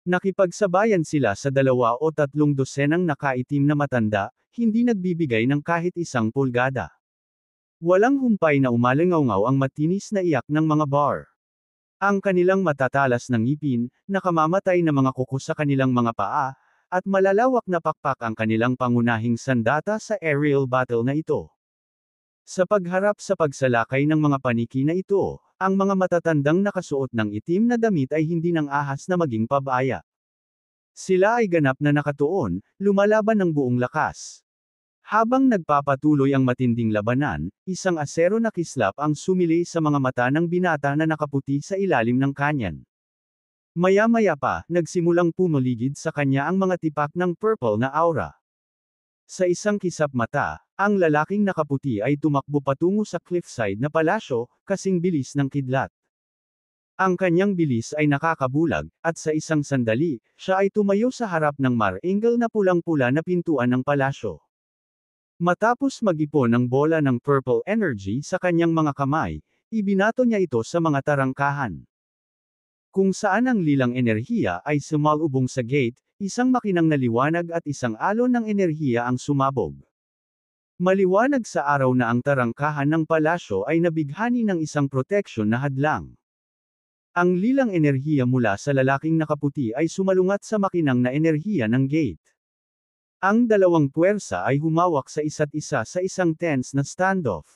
[SPEAKER 1] Nakipagsabayan sila sa 2 o 3 dosenang nakaitim na matanda, hindi nagbibigay ng kahit isang pulgada. Walang humpay na umalingaw ang matinis na iyak ng mga bar. Ang kanilang matatalas na ngipin, nakamamatay na mga kuko sa kanilang mga paa, at malalawak na pakpak ang kanilang pangunahing sandata sa aerial battle na ito. Sa pagharap sa pagsalakay ng mga paniki na ito, ang mga matatandang nakasuot ng itim na damit ay hindi nang ahas na maging pabaya. Sila ay ganap na nakatuon, lumalaban ng buong lakas. Habang nagpapatuloy ang matinding labanan, isang asero na kislap ang sumili sa mga mata ng binata na nakaputi sa ilalim ng kanyan. Maya-maya pa, nagsimulang pumaligid sa kanya ang mga tipak ng purple na aura. Sa isang kisap mata, ang lalaking nakaputi ay tumakbo patungo sa cliffside na palasyo, kasing bilis ng kidlat. Ang kanyang bilis ay nakakabulag, at sa isang sandali, siya ay tumayo sa harap ng mar-angle na pulang-pula na pintuan ng palasyo. Matapos mag-ipon ng bola ng purple energy sa kanyang mga kamay, ibinato niya ito sa mga tarangkahan. Kung saan ang lilang enerhiya ay sumalubong sa gate, isang makinang na liwanag at isang alon ng enerhiya ang sumabog. Maliwanag sa araw na ang tarangkahan ng palasyo ay nabighani ng isang proteksyon na hadlang. Ang lilang enerhiya mula sa lalaking nakaputi ay sumalungat sa makinang na enerhiya ng gate. Ang dalawang puwersa ay humawak sa isa't isa sa isang tense na standoff.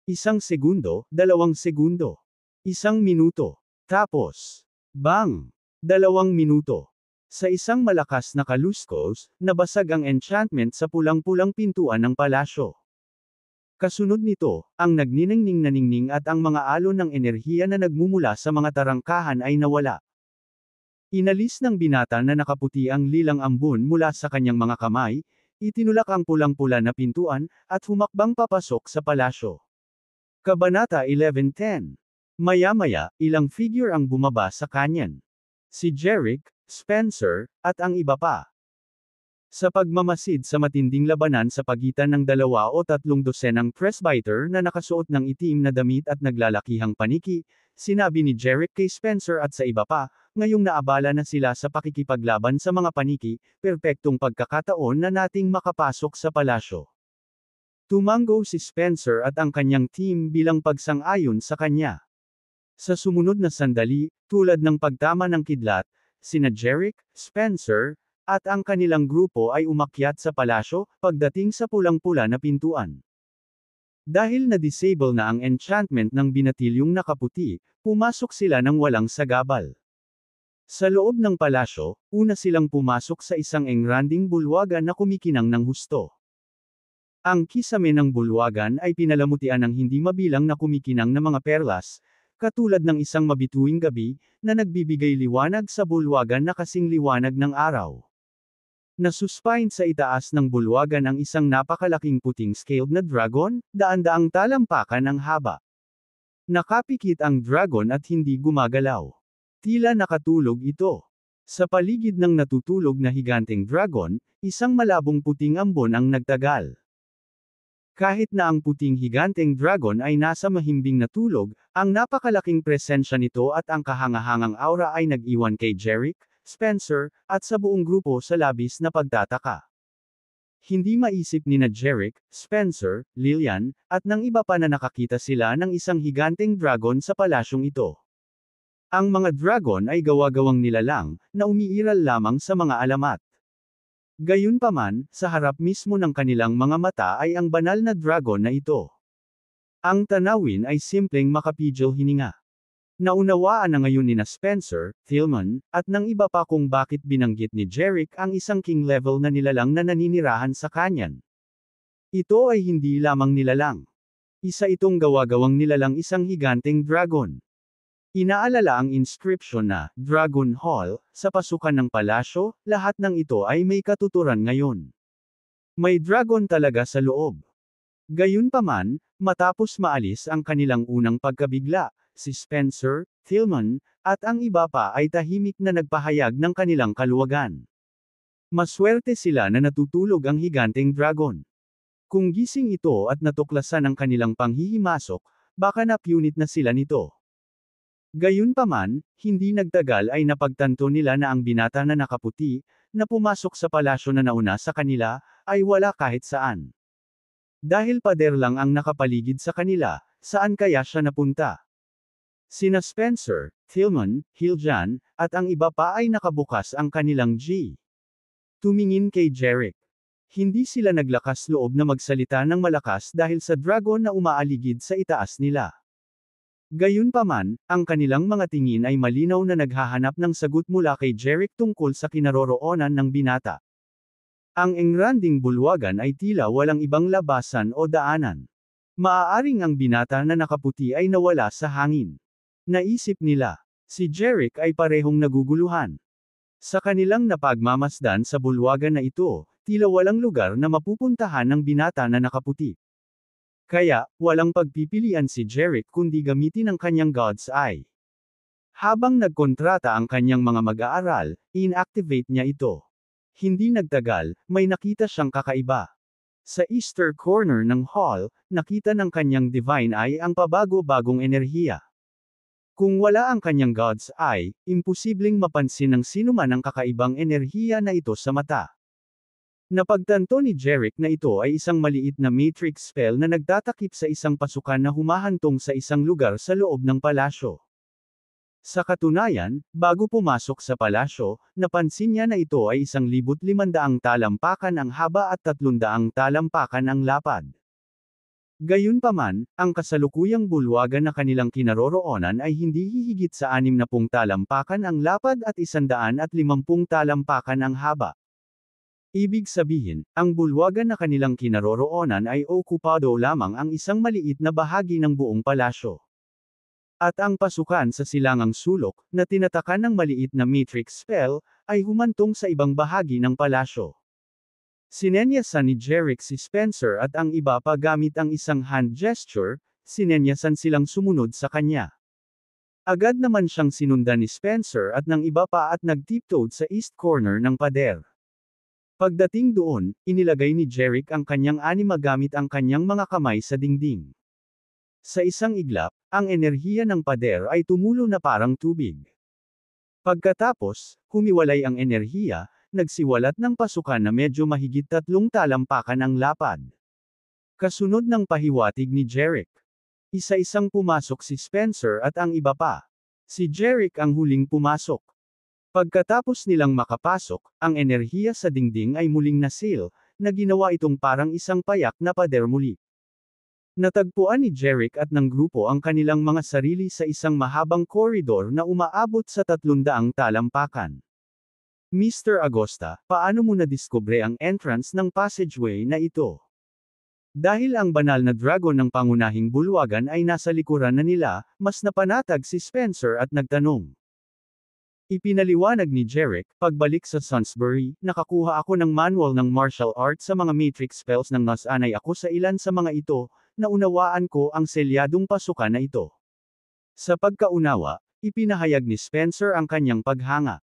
[SPEAKER 1] 1 segundo, 2 segundo. 1 minuto. Tapos, bang! 2 minuto. Sa isang malakas na kaluskos, nabasag ang enchantment sa pulang-pulang pintuan ng palasyo. Kasunod nito, ang nagniningning na ningning at ang mga alon ng enerhiya na nagmumula sa mga tarangkahan ay nawala. Inalis ng binata na nakaputi ang lilang ambon mula sa kanyang mga kamay, itinulak ang pulang-pula na pintuan, at humakbang papasok sa palasyo. Kabanata 11:10. Maya-maya, ilang figure ang bumaba sa kanyan. Si Jerick, Spencer, at ang iba pa. Sa pagmamasid sa matinding labanan sa pagitan ng 2 o 3 dosenang presbyter na nakasuot ng itim na damit at naglalakihang paniki, sinabi ni Jerick kay Spencer at sa iba pa, ngayong naabala na sila sa pakikipaglaban sa mga paniki, perpektong pagkakataon na nating makapasok sa palasyo. Tumango si Spencer at ang kanyang team bilang pagsang-ayon sa kanya. Sa sumunod na sandali, tulad ng pagtama ng kidlat, sina Jerick, Spencer, at ang kanilang grupo ay umakyat sa palasyo, pagdating sa pulang-pula na pintuan. Dahil na-disable na ang enchantment ng binatilyong nakaputi, pumasok sila ng walang sagabal. Sa loob ng palasyo, una silang pumasok sa isang engranding bulwagan na kumikinang ng husto. Ang kisame ng bulwagan ay pinalamutian ng hindi mabilang na kumikinang na mga perlas, katulad ng isang mabituing gabi, na nagbibigay liwanag sa bulwagan na kasing liwanag ng araw. Nasuspine sa itaas ng bulwagan ang isang napakalaking puting scaled na dragon, daan-daang talampakan ang haba. Nakapikit ang dragon at hindi gumagalaw. Tila nakatulog ito. Sa paligid ng natutulog na higanteng dragon, isang malabong puting ambon ang nagtagal. Kahit na ang puting higanteng dragon ay nasa mahimbing na tulog, ang napakalaking presensya nito at ang kahangahangang aura ay nag-iwan kay Jerick, Spencer, at sa buong grupo sa labis na pagtataka. Hindi maisip ni na Jerick, Spencer, Lillian, at ng iba pa na nakakita sila ng isang higanteng dragon sa palasyong ito. Ang mga dragon ay gawa-gawang nilalang, na umiiral lamang sa mga alamat. Gayunpaman, sa harap mismo ng kanilang mga mata ay ang banal na dragon na ito. Ang tanawin ay simpleng makapigil hininga. Naunawaan na ngayon ni na Spencer, Tillman, at ng iba pa kung bakit binanggit ni Jerick ang isang king level na nilalang na naninirahan sa kanyan. Ito ay hindi lamang nilalang. Isa itong gawa-gawang nilalang isang higanteng dragon. Inaalala ang inscription na, Dragon Hall, sa pasukan ng palasyo, lahat ng ito ay may katuturan ngayon. May dragon talaga sa loob. Gayunpaman, matapos maalis ang kanilang unang pagkabigla, si Spencer, Tillman, at ang iba pa ay tahimik na nagpahayag ng kanilang kaluwagan. Maswerte sila na natutulog ang higanteng dragon. Kung gising ito at natuklasan ang kanilang panghihimasok, baka napunit na sila nito. Gayunpaman, hindi nagtagal ay napagtanto nila na ang binata na nakaputi, na pumasok sa palasyo na nauna sa kanila, ay wala kahit saan. Dahil pader lang ang nakapaligid sa kanila, saan kaya siya napunta? Sina Spencer, Tillman, Hiljan, at ang iba pa ay nakabukas ang kanilang G. Tumingin kay Jerick. Hindi sila naglakas loob na magsalita ng malakas dahil sa dragon na umaaligid sa itaas nila. Gayunpaman, ang kanilang mga tingin ay malinaw na naghahanap ng sagot mula kay Jerick tungkol sa kinaroroonan ng binata. Ang engranding bulwagan ay tila walang ibang labasan o daanan. Maaaring ang binata na nakaputi ay nawala sa hangin. Naisip nila, si Jerick ay parehong naguguluhan. Sa kanilang napagmamasdan sa bulwagan na ito, tila walang lugar na mapupuntahan ng binata na nakaputi. Kaya, walang pagpipilian si Jerick kundi gamitin ang kanyang God's Eye. Habang nagkontrata ang kanyang mga mag-aaral, inactivate niya ito. Hindi nagtagal, may nakita siyang kakaiba. Sa eastern corner ng hall, nakita ng kanyang Divine Eye ang pabago-bagong enerhiya. Kung wala ang kanyang God's Eye, imposibleng mapansin ng sinuman ang kakaibang enerhiya na ito sa mata. Napagtanto ni Jerick na ito ay isang maliit na matrix spell na nagtatakip sa isang pasukan na humahantong sa isang lugar sa loob ng palasyo. Sa katunayan, bago pumasok sa palasyo, napansin niya na ito ay 1,500 talampakan ang haba at 300 talampakan ang lapad. Gayunpaman, ang kasalukuyang bulwagan na kanilang kinaroroonan ay hindi hihigit sa 60 talampakan ang lapad at 150 talampakan ang haba. Ibig sabihin, ang bulwagan na kanilang kinaroroonan ay okupado lamang ang isang maliit na bahagi ng buong palasyo. At ang pasukan sa silangang sulok, na tinatakan ng maliit na matrix spell, ay humantong sa ibang bahagi ng palasyo. Sinenyasan ni Jerick si Spencer at ang iba pa gamit ang isang hand gesture, sinenyasan silang sumunod sa kanya. Agad naman siyang sinundan ni Spencer at ng iba pa at nagtiptoed sa east corner ng pader. Pagdating doon, inilagay ni Jerick ang kanyang anima gamit ang kanyang mga kamay sa dingding. Sa isang iglap, ang enerhiya ng pader ay tumulo na parang tubig. Pagkatapos, humiwalay ang enerhiya, nagsiwalat ng pasukan na medyo mahigit 3 talampakan ang lapad. Kasunod ng pahiwatig ni Jerick. Isa-isang pumasok si Spencer at ang iba pa. Si Jerick ang huling pumasok. Pagkatapos nilang makapasok, ang enerhiya sa dingding ay muling nasil, na ginawa itong parang isang payak na pader muli. Natagpuan ni Jerick at ng grupo ang kanilang mga sarili sa isang mahabang koridor na umaabot sa 300 talampakan. Mr. Agosta, paano mo nadiskubre ang entrance ng passageway na ito? Dahil ang banal na dragon ng pangunahing bulwagan ay nasa likuran na nila, mas napanatag si Spencer at nagtanong. Ipinaliwanag ni Jerick, pagbalik sa Salisbury, nakakuha ako ng manual ng martial arts sa mga matrix spells nang nasanay ako sa ilan sa mga ito, naunawaan ko ang selyadong pasukan na ito. Sa pagkaunawa, ipinahayag ni Spencer ang kanyang paghanga.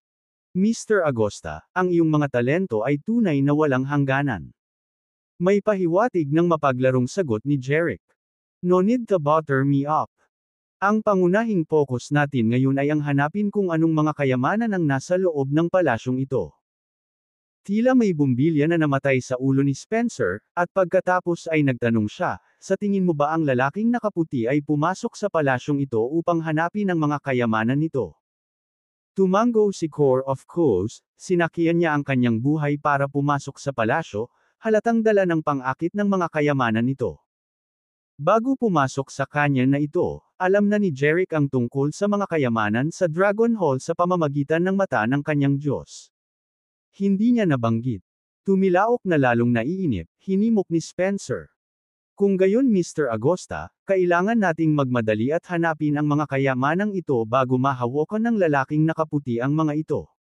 [SPEAKER 1] Mr. Agosta, ang iyong mga talento ay tunay na walang hangganan. May pahiwatig ng mapaglarong sagot ni Jerick. No need to butter me up. Ang pangunahing focus natin ngayon ay ang hanapin kung anong mga kayamanan ang nasa loob ng palasyong ito. Tila may bumbilya na namatay sa ulo ni Spencer, at pagkatapos ay nagtanong siya, sa tingin mo ba ang lalaking nakaputi ay pumasok sa palasyong ito upang hanapin ang mga kayamanan nito? Tumango si Core of Coos, sinakyan niya ang kanyang buhay para pumasok sa palasyo, halatang dala ng pang-akit ng mga kayamanan nito. Bago pumasok sa kanya na ito, alam na ni Jerick ang tungkol sa mga kayamanan sa Dragon Hall sa pamamagitan ng mata ng kanyang Diyos. Hindi niya nabanggit. Tumilaok na lalong naiinip, hinimok ni Spencer. Kung gayon Mr. Agosta, kailangan nating magmadali at hanapin ang mga kayamanang ito bago mahawakan ng lalaking nakaputi ang mga ito.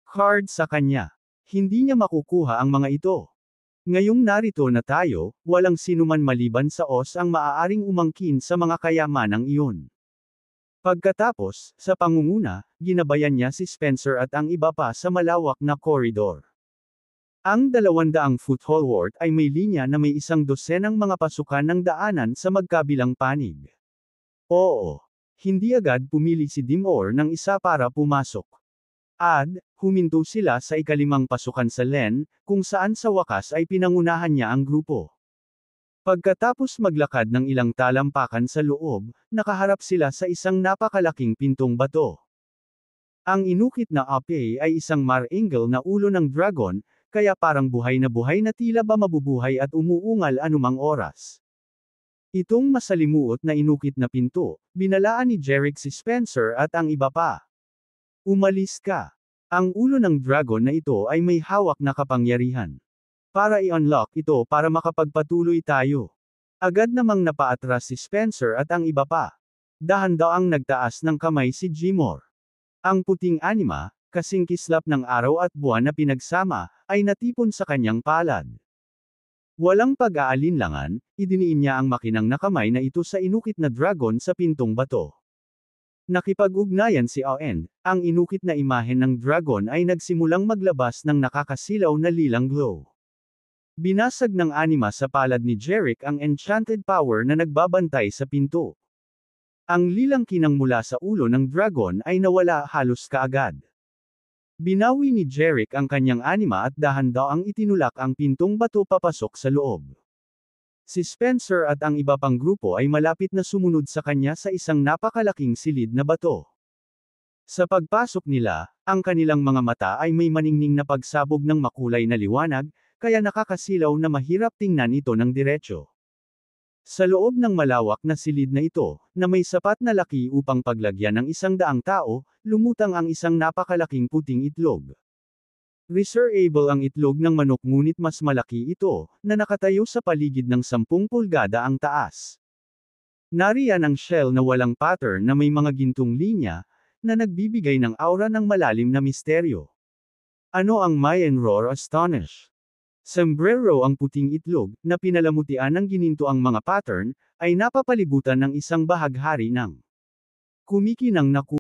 [SPEAKER 1] Card sa kanya. Hindi niya makukuha ang mga ito. Ngayong narito na tayo, walang sinuman maliban sa Oz ang maaaring umangkin sa mga kayamanang iyon. Pagkatapos, sa pangunguna, ginabayan niya si Spencer at ang iba pa sa malawak na koridor. Ang 200 foot hallway ay may linya na may 100 mga pasukan ng daanan sa magkabilang panig. Oo. Hindi agad pumili si Dimor ng isa para pumasok. At, huminto sila sa ikalimang pasukan sa Len, kung saan sa wakas ay pinangunahan niya ang grupo. Pagkatapos maglakad ng ilang talampakan sa loob, nakaharap sila sa isang napakalaking pintong bato. Ang inukit na ape ay isang mar-angle na ulo ng dragon, kaya parang buhay na tila ba mabubuhay at umuungal anumang oras. Itong masalimuot na inukit na pinto, binalaan ni Jerick si Spencer at ang iba pa. Umalis ka. Ang ulo ng dragon na ito ay may hawak na kapangyarihan. Para i-unlock ito para makapagpatuloy tayo. Agad namang napaatras si Spencer at ang iba pa. Dahan-daang nagtaas ng kamay si Jimor. Ang puting anima, kasing kislap ng araw at buwan na pinagsama, ay natipon sa kanyang palad. Walang pag-aalinlangan, idiniin niya ang makinang na kamay na ito sa inukit na dragon sa pintong bato. Nakipag-ugnayan si Aen, ang inukit na imahen ng dragon ay nagsimulang maglabas ng nakakasilaw na lilang glow. Binasag ng anima sa palad ni Jerick ang enchanted power na nagbabantay sa pinto. Ang lilang kinang mula sa ulo ng dragon ay nawala halos kaagad. Binawi ni Jerick ang kanyang anima at dahan-daang itinulak ang pintong bato papasok sa loob. Si Spencer at ang iba pang grupo ay malapit na sumunod sa kanya sa isang napakalaking silid na bato. Sa pagpasok nila, ang kanilang mga mata ay may maningning na pagsabog ng makulay na liwanag, kaya nakakasilaw na mahirap tingnan ito ng diretsyo. Sa loob ng malawak na silid na ito, na may sapat na laki upang paglagyan ng 100 tao, lumutang ang isang napakalaking puting itlog. Reservable ang itlog ng manok ngunit mas malaki ito, na nakatayo sa paligid ng 10 pulgada ang taas. Nariyan ang shell na walang pattern na may mga gintong linya, na nagbibigay ng aura ng malalim na misteryo. Ano ang Mayan Roar Astonish? Sombrero ang puting itlog, na pinalamutian ng gininto ang mga pattern, ay napapalibutan ng isang bahaghari ng kumikinang na